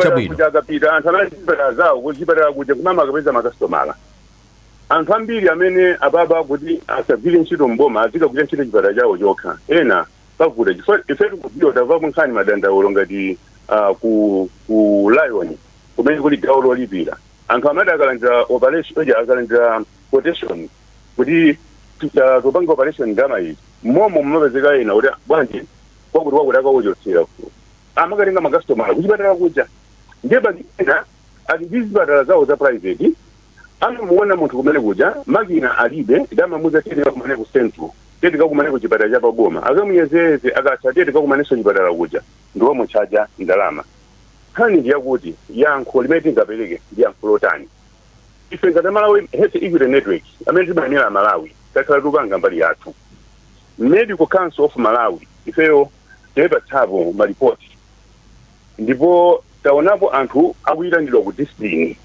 Speaker 2: chabwino
Speaker 5: akapita anthu amene chipatala zawo kuchipatala kuja kumama akapeza makasitomala anthu ambiri amene apapa kuti asagwire ntchito mboma azikagwira ntchito chipatala chawo chokha ena pakuda ife tikudziwa tamvapo nkhani madandaulo ngati ku Lion kumene kuli gawo lolipira anthu amene akalandira operation akalandira quotation kuti topanga operation ndama iyi momo mumapezeka ena kuti bwanji kwakuti akawochotsera amakatenga makasitomala kuchipatala kuja ndiye ena ali ndi zipatala zawo za private amamuona munthu kumene kuja makina alibe ndamamuza tete kumene ku central tete kakumane ku chipatala cha paboma akamuyezeze akatha tete kakumanenso chipatala kuja ndiwo muchaja ndalama nkhani ndiyakuti yankho limene tingapereke ndi yankho lotani ife ngati Malawi Health Equity Network amene timayimira Malawi takhala tikupanga mbali yathu Medical Council of Malawi ifeyo tipatsapo malipoti ndipo taonapo anthu akuyitanidwa ku discipline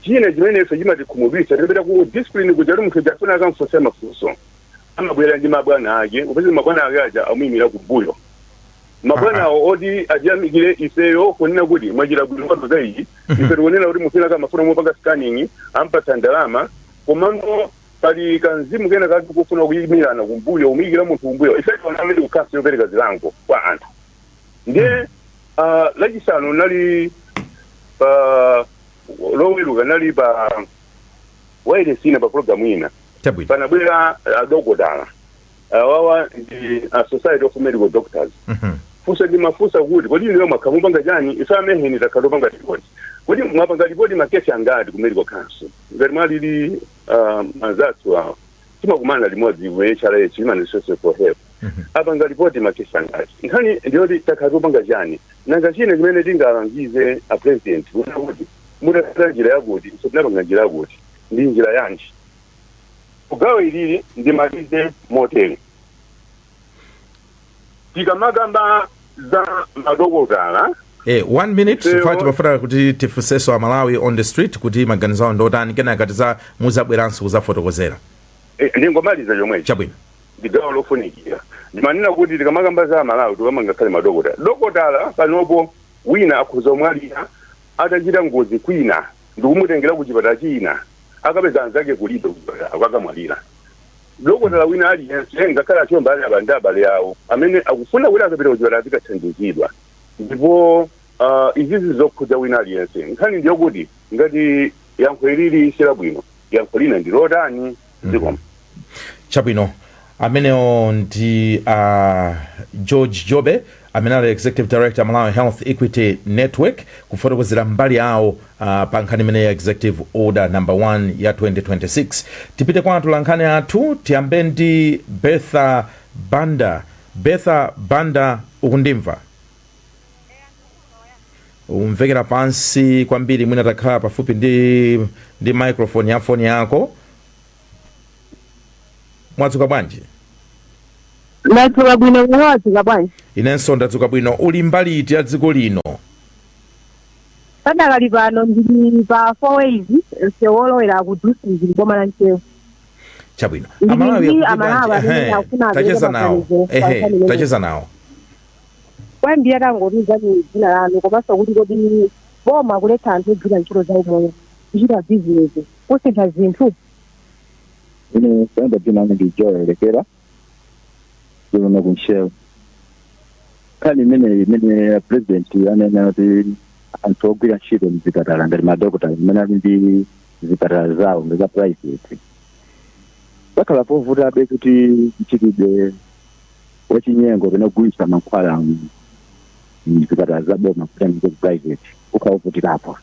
Speaker 5: china chimene ife chimatikhumudwitsa tipita ku discipline kuja kuti munthu jafuna akamfunsa mafunso amabwera ndi mabwana ake upeze mabwana ake aja amuyimira kumbuyo mabwana awo oti ajiyamikire ifeyo kunena kuti mwachita bwino kwatuza iyi ife tikunena kuti mufuna kamafuna mopanga scanning ampatsa ndalama komano pali kanzimu kena kati kufuna kuyimirana kumbuyo umuyikira munthu kumbuyo ife tiona amene kukhaso yopereka zilango kwa anthu ndiye lachisanu nali loweruka nali pa wailesina pa programu ina panabwera adokotala wawa ndi Society of Medical Doctors fusa ndi mafusa kuti kodi lero makhamupanga chani ife ameheni takhalopanga ripoti kodi mwapanga ripoti makesi angati ku Medical Council ngati mwalili anzathu awo timakumana limodzi ku HRH Human Resources for Health apanga ripoti makesi angati nkhani ndiyoti takhalopanga chani nanga chine chimene tingalangize a president kuti mutakhala njira yakuti tinapanga njira yakuti ndi njira yanji kugawa ilili ndimalize motel tikamagamba za madokotala
Speaker 2: 1 minute fati pafuna kuti tifunseso Malawi on the street kuti maganizo awo ndotani kenaka tiza muzabweranso kuzafotokozera
Speaker 5: ndingomaliza chomwecho
Speaker 2: chabwino
Speaker 5: ndi gawo lofunikira. Ndimanena kuti tikamakamba za Malawi tikamanga kale madokotala. Dokotala panopo wina akhoza kumwalira atachita ngozi kwina ndikumutengera ku chipatala china akapeza anzake kulibe kuchipatala akamwalira. Dokotala wina aliyense ngakhale achiwa mbali abanda abale yawo amene akufuna kuti akapita ku chipatala zikathandizidwa. Ndipo izizi zokhudza wina aliyense. Nkhani ndiyo kuti ngati yankho ilili sila bwino yankho lina ndi lotani zikoma.
Speaker 2: Chabwino amenewo ndi George Jobe amene ali Executive Director Malawi Health Equity Network kufotokozera mbali yawo pa nkhani imene ya Executive Order number 1 ya 2026. Tipite kwa atolankhani athu tiyambe ndi Betha Banda. Betha Banda, ukundimva? Umvekera pansi kwambiri mwina takhala pafupi ndi microphone ya phone yako. Mwadzuka bwanji?
Speaker 6: Ndadzuka bwino, mwadzuka bwanji?
Speaker 2: Inenso ndadzuka bwino. Uli mbali iti ya dziko lino?
Speaker 6: Padakali pano ndili pa 4 ways sewolowera ku Dusi boma la Nchewu.
Speaker 2: Chabwino. Tacheza nawo.
Speaker 6: Kwambia tangotuza ni dzina lanu komanso kuti kodi boma kuletsa anthu ogwira ntchito za umoyo kuchita business kusintha zinthu.
Speaker 7: Ine sanda dzina ndi Joel Lekera kuno ku Nchewu. Kani imene president anena kuti anthu ogwira ntchito mzipatala ngati madokotala amene ali ndi zipatala zawo ngati private bakhala povutabe kuti mchitidwe wachinyengo penogulitsa mankhwala mzipatala za boma kuti private ukawuvutirapo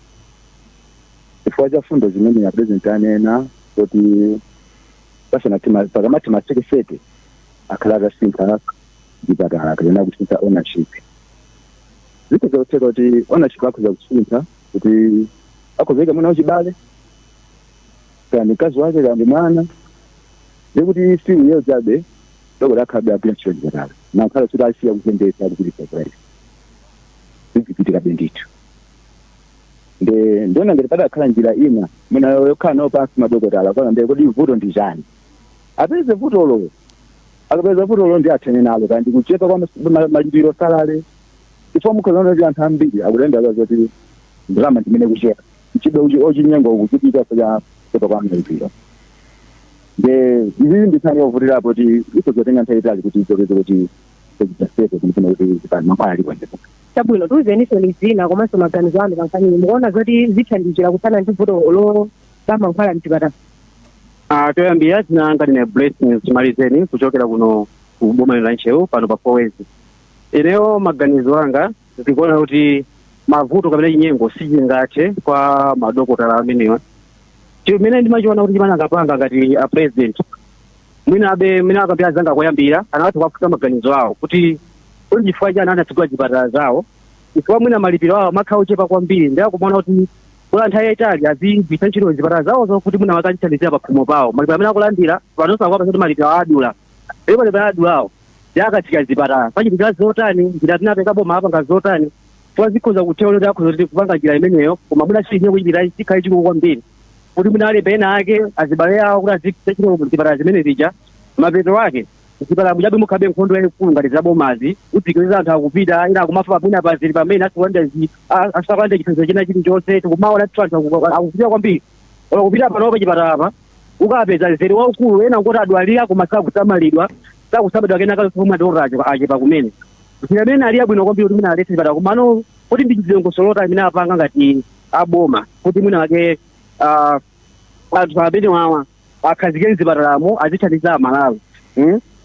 Speaker 7: chifukwa cha fundo zimene ya president anena kuti pakamati masekeseke akhala akasintha zipatala kapena kusintha ownership. Zikuzotheka kuti ownership akhoza kusintha kuti akhozeka mwana wachibale kandi mkazi wake kandi mwana ndikuti simu iyo zabe dokotala akhabe agwira ntchito zipatala nakhala kuti asiya kutendesa akugulitsa private. Zizipitika bendithu ndiona ngati padakhala njira ina mwina yokhala nawo pansi madokotala kwanambe kuti vuto ndi chani apeze vutolo akapeza vutolo ndi athene nalo kandi kuchepa kwa malipiro salale ifo mukhoza kuti anthu ambiri akulemba kuti ndalama ndimene kuchepa mchibe ochinyengo ukuchipita kuchepa kwa malipiro. Izi ndithani ovutirapo kuti ikozotenga nthawi itali kuti ichokeze kuti sepe kumufuna kuti zipani mankhwala alikwenzepo.
Speaker 6: Chabwino tuizeniso ni zina komanso maganizo anu pamfanini mukuona zoti zithandizira kusana ndi vuto lo la mankhwala mchipatala.
Speaker 8: Toyambira tinanga ndine Blessings Chimalizeni kuchokera kuno ku boma la Nchewu pano pa 4 ways. Ineyo maganizo anga ndikuona kuti mavuto kapena chinyengo sichingathe kwa madokotala amenewa. Chimene ndimachiona kuti chimene angapanga ngati a president mwina akapita zanga koyambira anati kwafuta maganizo awo kuti chifukwa chani anatsegula zipatala zawo chifukwa mwina malipiro awo makhala ochepa kwambiri ndakumaona kuti kula nthawi yayitali azigwiritsa ntchito zipatala zawo kuti mwina makachithandizira pakhomo pawo malipiro amene akulandira panonso akuapasa kuti malipiro adula ndipo malipiro adulawo akatika zipatala pachitika zotani njira tinapeka boma apanga zotani chifukwa zikhoza kuthewa kuti akhoza kuti kupanga njira imeneyo koma mwina chilichine kuchipita chikhale chikulu kwambiri kuti mwina alibe ena ake azibale awo kuti azigwiritsa ntchito zipatala zimene zija mapeto ake zipatala mujabe mukhabe nkhondo yayikulu ngati zabomazi udzikiriza anthu akupita ina akumafa pamene apazili pamene asakulanda chithandizo china chilichonse tikumaona anthu akupita kwambiri akupita panopa chipatala ukapeza zeri waukulu ena ngoti adwalira koma sakusamalidwa kenaka kumwe toracho achepa kumene zimene ali abwino kwambiri kuti mwina aletse zipatala komano kuti ndi chizilongosolota imene apanga ngati aboma kuti mwina ake anthu amene wawa akhazike mzipatalamo azithandiza Malawi.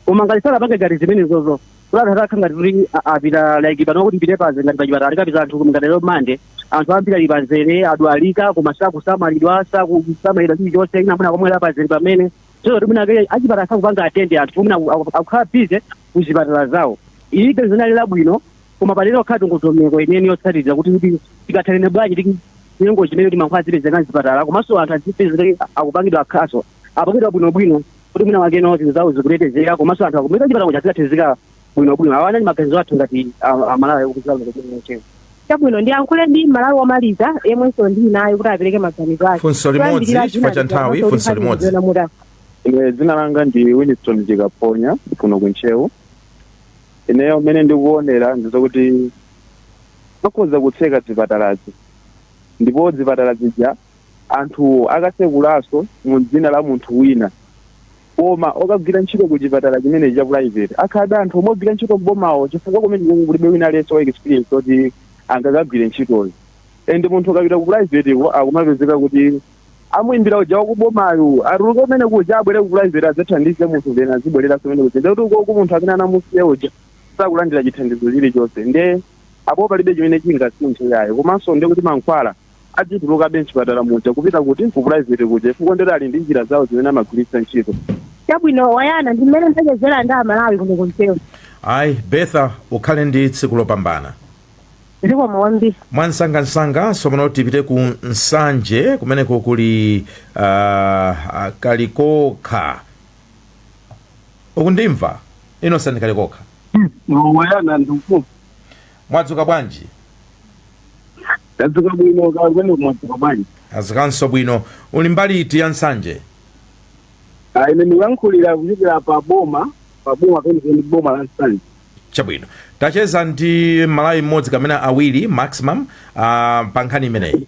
Speaker 8: Koma ngati sanapanga ngati zimene zozo kulatha ngati kuti apita like pano kuti mpite paze ngati pachipatala alikapita anthu ngati lero mande anthu ambiri ali panzere adwalika koma sakusamalidwa chilichonse ina mwina komwera panzere pamene kuti mwina achipatala sakupanga atende anthu mwina akukhala bize kuzipatala zawo. Ilibe zinali labwino koma palero okhala tongotomeko ineni yotsatiriza kuti tikathalene bwanji nyengo chimene kuti mankhwala zipezeka mzipatala komanso anthu azipezeke akupangidwa akhaso apangidwa bwinobwino kuti mwina wake noti zawo zikutetezeka komanso anthu akumeta chipatala chazitetezeka bwinobwino awana ndi maganizo athu ngati Malawi ukuzalaa.
Speaker 6: Chabwino ndiyankhule ndi Malawi wamaliza yemwenso ndi naye kuti apereke maganizo ake.
Speaker 2: Funso limodzi chifukwa cha nthawi funso limodzi.
Speaker 7: ine dzina langa ndi Winston Jikaponya kuno kunchewu. Ineyo mene ndikuonera ndizokuti akhoza kutseka zipatalazi ndipo zipatalazi ja anthu akatsekulaso mu dzina la munthu wina koma okagwira ntchito ku chipatala chimene cha private akhada anthu omogwira ntchito mbomawo chifukwa kumene kulibe wina aliyense wa experience kuti angakagwire ntchitoyo. Ende munthu akapita ku private ko akumapezeka kuti amuimbira uja wakubomayo atuluka umene kuja abwere ku private adzathandize munthu then azibwerera kumene kuja ndikuti uko munthu amene anamusiya uja sakulandira chithandizo chilichonse nde apo palibe chimene chingasinthe yayo komanso ndekuti mankhwala achitulukabe mchipatala muja kupita kuti ku private kuja chifukwa ndoti ali ndi njira zawo zimene amagwiritsa ntchito.
Speaker 6: Chabwino wayana ndi mmene ndachezera ndi Amalawi kuno kunchewu.
Speaker 2: Ayi Betha ukhale ndi tsiku lopambana.
Speaker 6: Ndiko mwambi.
Speaker 2: Mwansangansanga somano tipite ku Nsanje kumeneko kuli Kalikoka. Ukundimva? Innocent Kalikoka.
Speaker 8: Wayana nduku.
Speaker 2: Mwadzuka bwanji?
Speaker 8: Ndadzuka bwino kwene mwadzuka bwanji.
Speaker 2: Azikanso bwino. Uli mbali iti ya Nsanje?
Speaker 8: Ine ndilankhulira kuchokera pa boma pene boma la Nsanje.
Speaker 2: Chabwino. Tacheza ndi Malawi mmodzi kamena awiri maximum pa nkhani imeneyi.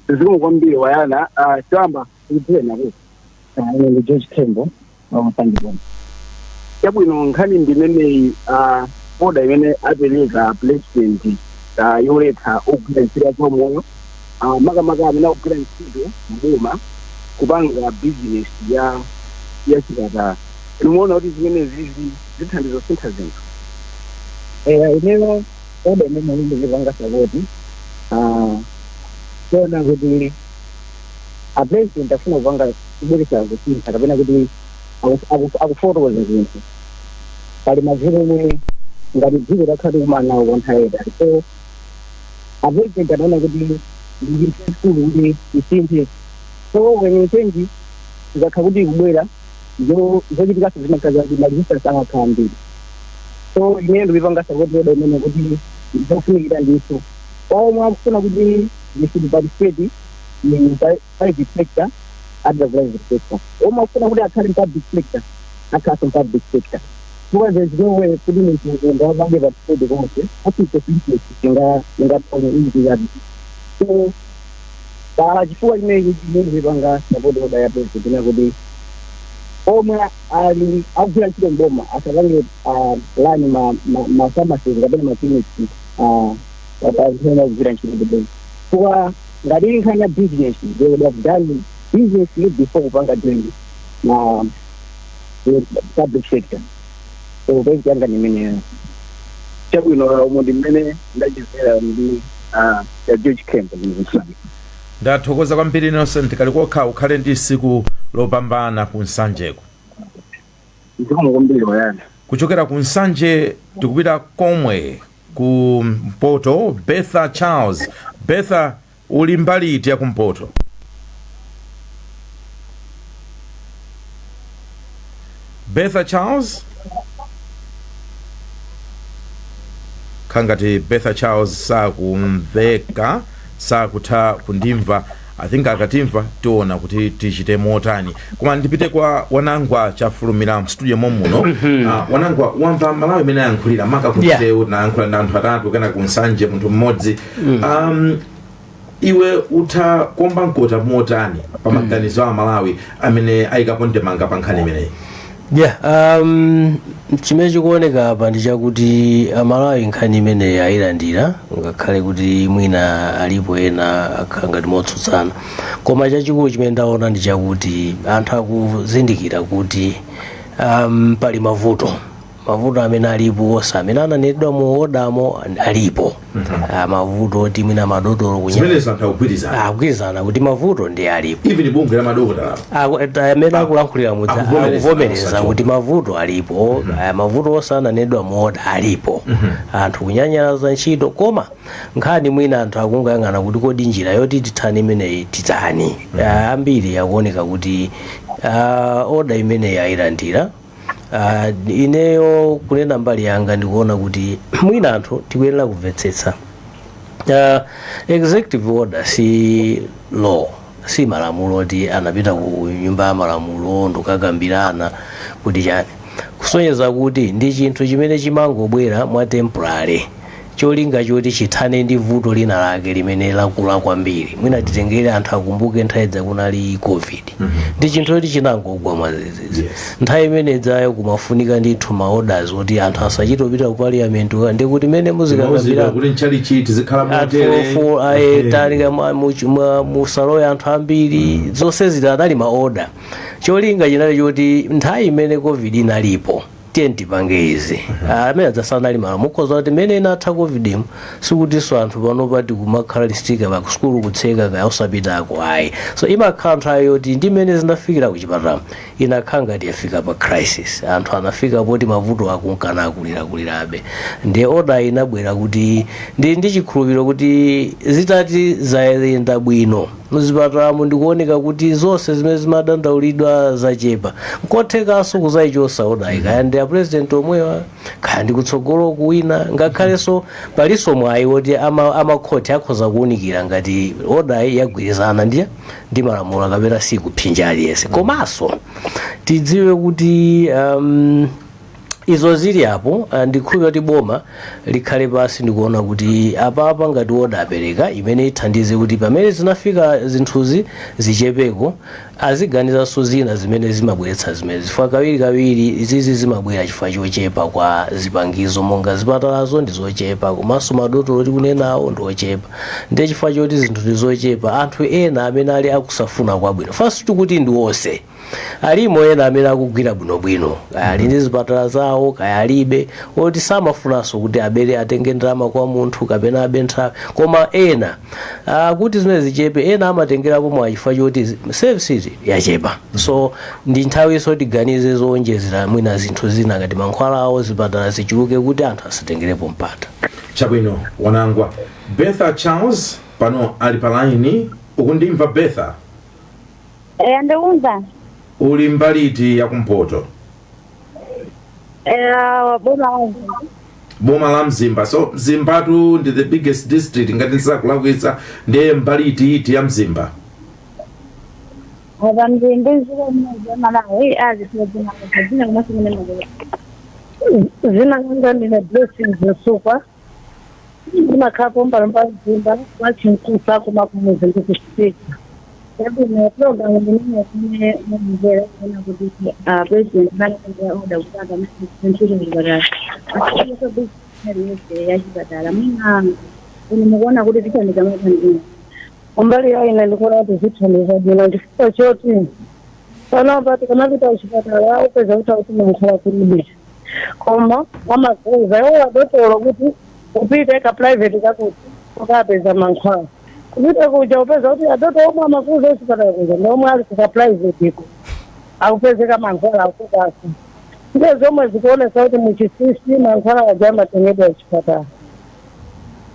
Speaker 8: Zikomo kwambiri wayana chamba kupena ku.
Speaker 7: Ine George Tembo wampangibona.
Speaker 8: Chabwino nkhani ndimeneyi oda imene apereka president yoletha ogwira ntchito za moyo makamaka amene akugwira ntchito mboma kupanga business ya chipatala. Unaona kuti zimene zizi zithandizo sintha zinthu.
Speaker 7: Ineyo oda imene ndikupanga sapoti kuona kuti president afuna kupanga kubweretsa kusintha kapena kuti akufotokoza zinthu pali maziro omwe ngati dziko lakhati kumanawo kwanthaeda so president anaona kuti ndi chikulu kuti isinthe so when change zikakha kuti kubwera zochitikaso zimakaza kuti maregister sangakhala mbiri so ine ndikupanga sapoti oda imene kuti zofunikira ndiso omwe akufuna kuti should participate in private sector at the private sector. Omwe akufuna kuti akhale public sector akhale public sector. Because there's no way kuti munthu ngabange participate konse kuti possibility ingatone izi yadi. So chifukwa chimene ndikupanga sapoti oda ya president kuti omwe ali akugwira ntchito mboma asapange lani ma pharmacies kapena ma clinics wapazina kugwira ntchito mboma. Kwa ngati nkhani ya business they would have done business before kupanga doing na public sector. So basi yanga nimene chabwino umuntu mmene ndachizera ndi ya George Kemp ndikunsani.
Speaker 2: Ndathokoza kwambiri Innocent Kalikoka ukhale ndi tsiku lopambana ku Nsanjeko.
Speaker 8: Ndikomo kwambiri wayana.
Speaker 2: Kuchokera ku Nsanje tikupita komwe ku Mpoto. Betha Charles. Betha uli mbali iti ya kumpoto? Betha Charles? Kangati Betha Charles sakumveka sakutha kundimva. I think akatimva tiona kuti tichite motani. Koma ndipite kwa Wanangwa chafulumira studio momuno. Wanangwa wamva Malawi imene yankhulira maka kuti na yankhula ndi anthu atatu kana ku Nsanje munthu mmodzi. Iwe utha komba nkota motani pa maganizo a Malawi amene ayikapo ndemanga pa nkhani imeneyi.
Speaker 3: Chimene chikuoneka apa ndi chakuti Malawi nkhani imene ayilandira ngakhale kuti mwina alipo ena akhala ngati motsutsana koma chachikulu chimene ndaona ndi chakuti anthu akuzindikira kuti pali mavuto amene alipo osa amene ananenedwa mu odamo alipo mavuto oti mwina madotolo akugwirizana kuti mavuto ndi alipo
Speaker 2: even bunge la madokotala
Speaker 3: amene akulankhulira mudza akuvomereza kuti mavuto alipo mavuto osa ananenedwa mu oda alipo anthu kunyanyala za ntchito koma nkhani mwina anthu akungayang'ana kuti kodi njira yoti tithani imeneyi titani ambiri akuoneka kuti oda imeneyi ayilandira. Ineyo kunena mbali yanga ndikuona kuti mwina anthu tikuyenera kumvetsetsa executive order si law si malamulo oti anapita ku nyumba ya malamulo ndikukambirana kuti chani, kusonyeza kuti ndi chinthu chimene chimangobwera mwa temporary, cholinga choti chithane ndi vuto lina lake limene lakula kwambiri. Mwina titengere anthu akumbuke nthawi kunali covid, ndi chinthu choti chinangogwa mwazizizi. Nthawi imene idzayo kumafunika ndithu ma orders kuti anthu asachitopita ku parliament, ndi kuti mene muzikangambira
Speaker 2: kuti nchali chiti zikhala
Speaker 3: motere musaloya anthu ambiri, zonse zidali ma order. Cholinga chinali choti nthawi imene covid inalipo tipange izi amene adzasanali malamulo mukhoza kuti mene inatha covid sikutinso anthu panopa tikumakhala listika pa kusukulu kutseka kaya osapitako ayi. So imakhala nthawi yoti ndi mene zinafikira kuchipatala inakhala ngati yafika pa crisis, anthu anafika poti mavuto akunkana akulirabe, ndi order inabwera kuti ndi chikhulupiriro kuti zitati zayenda bwino muzipatalamu ndikuoneka kuti zonse zimene zimadandaulidwa zachepa, nkothekanso kuzayichosa order kaya ndi president omwewa kaya ndi kutsogolo kuwina, ngakhalenso palinso mwayi woti amakhoti akhoza kuwunikira ngati order yagwirizana ndi malamulo kapena si kuphinja aliyense. Komanso tidziwe kuti izo zili apo, ndikhulupirira kuti boma likhale pasi ndikuona kuti apapa ngati order apereka imene ithandize kuti pamene zinafika zinthuzi zichepeko, aziganizanso zina zimene zimabweretsa zimene zifika kawiri izizi zimabwera chifukwa chochepa kwa zipangizo, monga zipatalazo ndi zochepa, komanso madotolo oti kunenawo ndi ochepa, ndi chifukwa choti zinthu ndi zochepa anthu ena amene ali akusafuna kwabwino fasi tikuti ndi onse alimo ena amene akugwira bwinobwino, kaya ali ndi zipatala zawo kaya alibe, oti samafunanso kuti abere atenge ndalama kwa munthu kapena abentha, koma ena kuti zimene zichepe ena amatengerapo mwa chifukwa choti services yachepa. So ndi nthawi tiganize zowonjezera mwina zinthu zina ngati mankhwala awo zipatala zichuluke kuti anthu asatengerepo mpata.
Speaker 2: Chabwino wanangwa Betha Charles pano ali pa line, ukundimva Betha?
Speaker 9: Ndikumva.
Speaker 2: Uli mbaliti ya kumpoto? Boma la Mzimba. So Mzimbatu ndi the biggest district ngati nsakulakwitsa, ndiye mbaliti iti ya Mzimba.
Speaker 6: Zina ngani blessings zisukwa ndimakhapo mbalamba Mzimba wachinkusa kuma kumuzingu kusipika. Ne program ndine muzera na kuti president manager order kupanga message ngara akho business ya chipatala mina unamuona kuti vitaniza mtandini umbali yao inalikuwa watu vitaniza bila ndifika choti sana pati kama vita chipatala au pesa utautima mkhala kurudisha koma mama kuza wao dotoro kuti upite ka private kakuti ukapeza mankhwala kupita kuja upeza kuti atoto omwe amakuza chipatala kuja ndio omwe ali kusupply ziko akupezeka mankhwala akukasa ndiye zomwe zikuonesa kuti muchisisi mankhwala ajama tengedwa chipatala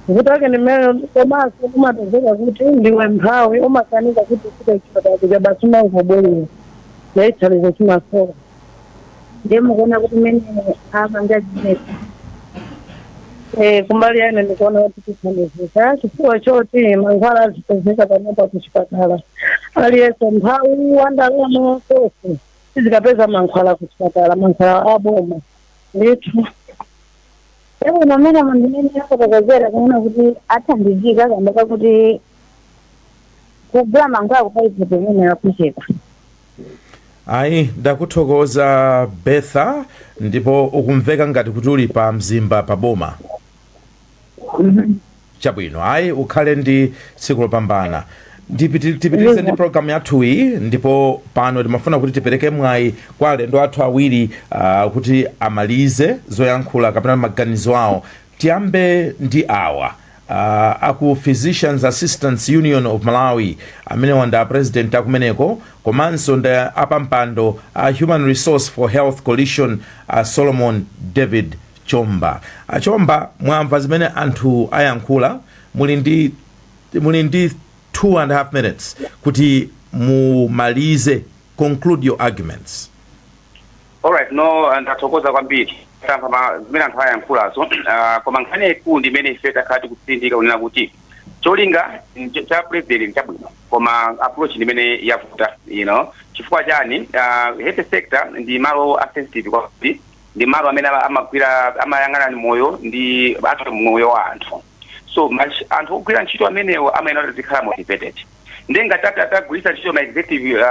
Speaker 6: kutake nimene komanso kumatozeka kuti ndiwe mphawi umakanika kuti ufike chipatala kuja basi mangobwelera naitalizo chimasola ndiye mukuona kuti mene apangazinesa kumbali yana ndikuona kuti kuthandizisa chifukwa choti mankhwala azipezeka panopa kuchipatala aliyense mphawi wandalama sose sizikapeza mankhwala kuchipatala mankhwala aboma ndithu namene mandimene yakotokozera kuona kuti athandizika kambaka kuti kugula mankhwala kupaipo pemene yakucheka.
Speaker 2: Ayi ndakuthokoza Betha, ndipo ukumveka ngati kuti uli pa Mzimba pa boma. Chabwino, ayi ukhale ndi tsiku lopambana. Tipitirize ndi program yathu iyi, ndipo pano timafuna kuti tipereke mwayi kwa alendo athu awiri kuti amalize zoyankhula kapena maganizo awo. Tiyambe ndi awa aku Physicians Assistants Union of Malawi amene wanda president akumeneko, komanso nda apampando Human Resource for Health Coalition Solomon David Chomba. Chomba, mwamva zimene anthu ayankhula, muli ndi 2.5 minutes kuti mumalize, conclude your arguments.
Speaker 4: Alright, no, ndathokoza kwambiri zimene anthu ayankhulazo, koma nkhani yaikulu ndimene ife takhala tikusindika kunena kuti cholinga cha president chabwino, koma approach ndimene yavuta chifukwa chani health sector ndi malo sensitive kwambiri, ndi malo amene amagwira amayang'ana ni moyo ndi moyo wa anthu. So anthu ogwira ntchito amenewo amayenera kukhala motivated. Ndenga atagwiritsa ntchito ma executive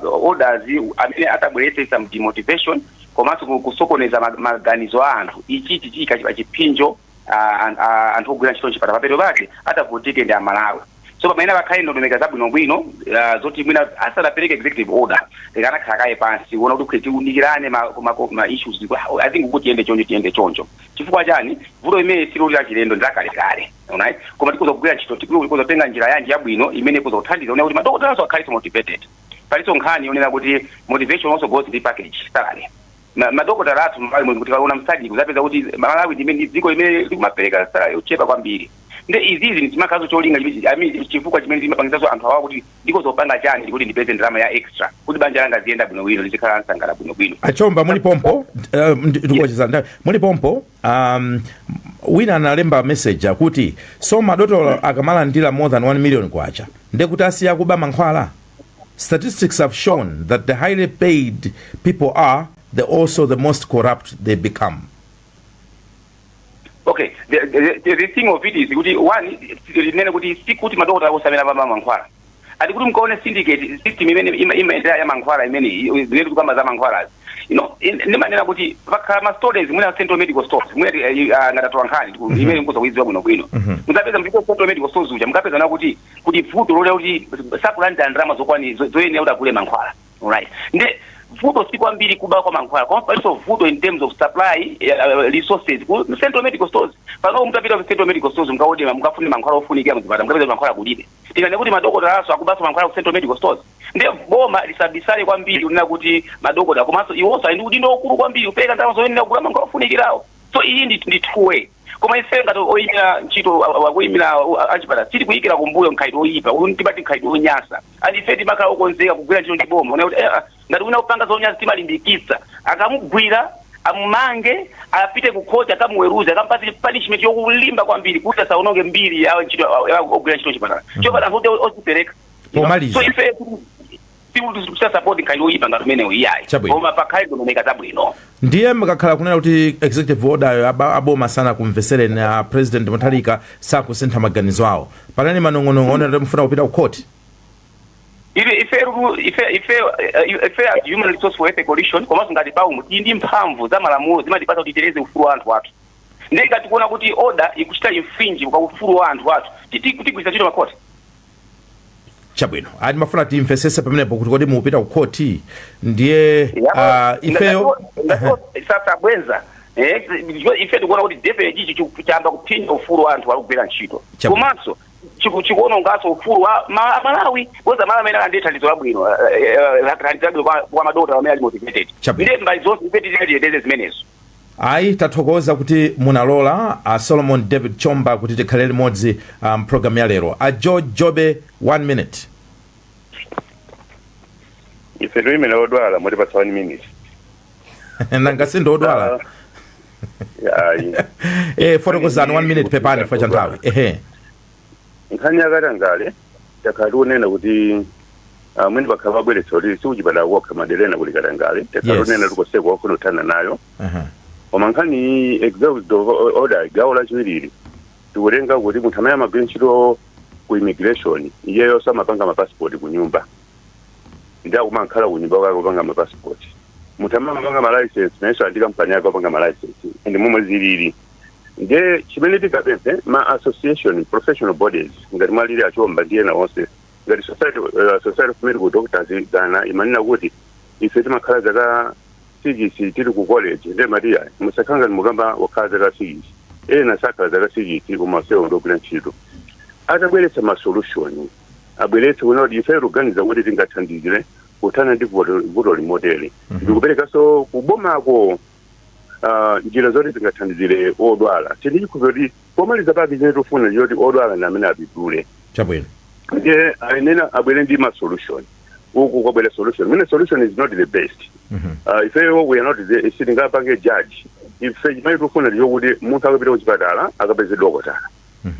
Speaker 4: orders amene atabweretsa demotivation komanso kusokoneza maganizo a anthu, ichi chichiika chipinjo anthu ogwira ntchito chipata papero pake atavutike ndi amalawi. So pamene pakhale ndondomeko zabwinobwino zoti mwina asanapereke executive order likanakhala kaye pansi kuona kuti tiunikirane ma issues. I think kuti tiende choncho chifukwa chani vuto imene silolira chilendo ndakalekale, right? Koma tikuzogwira ntchito tikuzotenga njira yanji yabwino imene kuzothandiza kuti madokotala aso akhale motivated. Paliso nkhani yonena kuti motivation also goes with package salary. Madokotala athu mbali kuti kaona msadi kuzapeza kuti Malawi ndimene dziko imene likumapereka salary yochepa kwambiri. Nde izizi ntimakazo cholinga chifukwa chimene timapangizaso anthu awa kuti ndikozopanga chani kuti ndipeze ndalama ya extra kuti banja langa ziyenda bwinobwino lizikhala nsangala bwinobwino.
Speaker 2: Achomba muli pompo muli pompo wina analemba message akuti so madokotala akamalandira more than 1 million kwacha ndekuti asiya kuba mankhwala. Statistics have shown that the highly paid people are also the most corrupt they become.
Speaker 4: Okay, the thing of it is kuti one linene kuti sikuti madokotala osamena pa mankhwala. Ati kuti mkaone syndicate system imene imaendera ya mankhwala imene zimene kama za mankhwala. Ndimanena kuti vakhala ma stores mwina central medical stores mwina ngatatoa nkhani imene nkuza kuidziwa bwinobwino. Muzapeza mviko central medical stores uja mukapeza na kuti vuto lole kuti sakulanda ndalama zokwani zoyenera kuti akule mankhwala. Alright. Nde vuto si kwambiri kuba kwa mankhwala koma paliso vuto in terms of supply resources ku central medical stores. Pano mutapita ku central medical stores mkaodema mukafuna mankhwala ofunikira muzipata mukapeza mankhwala kulibe. Tikane kuti madokotala aso akubasa mankhwala ku central medical stores. Nde boma lisabisale kwambiri unena kuti madokotala komanso iwonso ndi udindo okulu kwambiri upeka ndalama zoyenera kugula mankhwala ofunikirawo. So iyi ndi two way. Koma ife ngati oyimira ntchito wakuimira achipata tili kuyikira kumbuyo nkhaito oyipa tibati nkhaito onyasa andi ife timakhala okonzeka kugwira ntchito chiboma ona kuti ngati una kupanga zonyasa timalimbikitsa akamugwira amumange apite kukhoti akamuweruza akampatse punishment yokulimba kwambiri kuti asaononge mbiri ya ntchito ogwira ntchito chipatala chopata kuti ozipereka. So ife tikusha support nkhaito oyipa ngati umenewo iyayi koma pakhale ndondomeko zabwino.
Speaker 2: Ndiye mukakhala kunena kuti executive order aboma sana kumvesere na President Mutharika sakusintha maganizo awo panani manong'onong'o onera mufuna kupita ku court.
Speaker 4: Ife human resource for ethical coalition komanso ngati paumu ndi mphamvu za malamulo zimatipasa kuti titereze ufulu wa anthu athu. Ndiye ngati kuona kuti order ikuchita infringe kwa ufulu wa anthu athu kutigwiritsa ntchito makoti.
Speaker 2: Chabwino adi mafuna timvesese pamenepo kuti kodi mupita ku court ndiye ifeyo
Speaker 4: sasa bwenza ife tikuona kuti definitely chichi chamba kupinja ufulu wa anthu akugwira ntchito komanso chikuona ngaso ufulu wa Malawi weza Malawi amene ndi thandizo labwino kwa madokotala amene ali motivated ndiye mbali zonse ife tizideze zimenezo.
Speaker 2: Ayi tathokoza kuti munalola Solomon David Chomba kuti tikhale limodzi program ya lero. George Jobe 1 minute.
Speaker 5: Ife ndimene odwala muri pa 1 minute.
Speaker 2: Nanga sindo odwala. Fotokozana 1 minute pepani fa chantawi.
Speaker 5: Nkhani yakatangale takalunena kuti mwini bakaba bweretsa kuti siuchipata kuokha maderena kuti katangale takalunena tukoseko wafuna uthana nayo. Omankhani executive order gawo lachiwiri tikulenga kuti munthu amene amagwira ntchito ku immigration iyeyo samapanga mapassport ku nyumba ndi akumakhala ku nyumba kakupanga mapassport. Munthu amene amapanga malicense nayenso andi kampani yake apanga malicense ndi momwe zilili. Ndiye chimene tikapeze ma association professional bodies ngati malire achomba ndiye na onse ngati society of medical doctors dana imanena kuti ife timakhala zaka sigisi tiri ku college ndi Maria musakanga mugamba wakaza ka sigisi ena sakala zaka sigisi kumaseo ndokula ntchito atabweretsa ma solution abweretsa kuti ife organiza kuti tingathandizire kuthana ndi vuto limodeli ndikupereka so kubomako njira zoti tingathandizire odwala tindi kuti pomaliza pa bizine tofuna yoti odwala na amene abidule.
Speaker 2: Chabwino
Speaker 5: ndiye ayinena abwere ndi ma solution uku kwabwera solution. Mine solution is not the best. If we are not sitting up a judge, if you might tofuna yokuti munthu akapita kuchipatala akapeze dokotala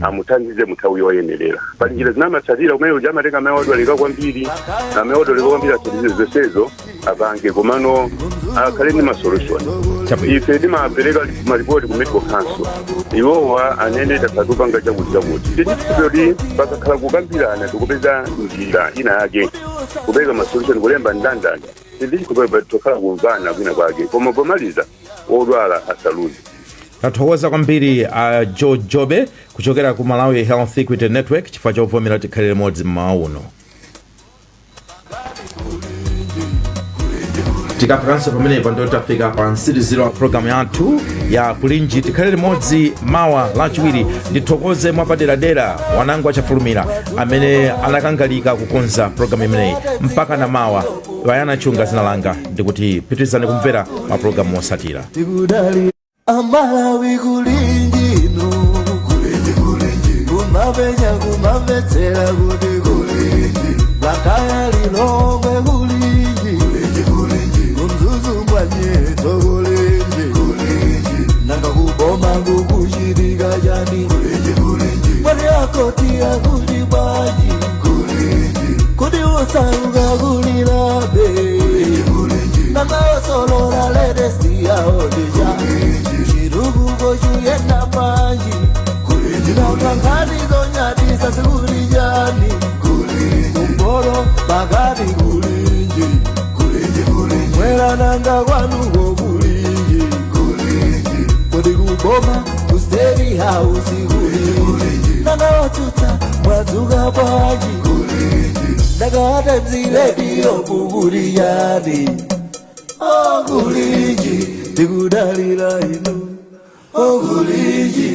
Speaker 5: amutandize mutawi yoyenerera pali njira zinamatsatira kumene uja amatenga mawodo aleka kwambiri na mawodo aleka kwambiri atirize zesezo apange komano akhale ndi masolution ife timapereka maripoti ku medical council iwowa anene tasatupanga chakuti tindikuti pakakhala kukambirana tikupeza njira ina yake kupeka masolution kulemba ndandanda tindikupepa tokhala kumvana kwina kwake koma pomaliza odwala asaluze.
Speaker 2: Tathokoza kwambiri George Jobe kuchokera ku Malawi Health Equity Network chifukwa chovomera tikhalire modzi mmawa uno. Tikafikanso pamene pando tafika pa nsiriziro programu yathu ya kulinji tikhalire modzi mawa lachiwiri. Ndithokoze mwapaderadera wanangu achafulumira amene anakangalika kukonza programu imeneyi mpaka na mawa. Vayana Chunga zina langa ndikuti pitirizani kumvera mapulogalamu osatira.
Speaker 1: Amalawi kulinji no kulinji kumabenya kumabetsera kuti kulinji lakaya lilongwe kulinji kumzuzu mwanyeto kulinji nanga kuboma kukushirika jani mwani akotia kulibaji kuti usauka kulilabe nanga osolora ledesiya odija chirugugo chuyenda manji nanga zonyadisa sikulijani kumbolo bakati kulinji mwera nanga kwanugo kulinji kodi kuboma kusteri hausi kulinji nanga otuta mwazuka bwaji nanga atemziredio kukulijani Oguliji, tikudalira ino Oguliji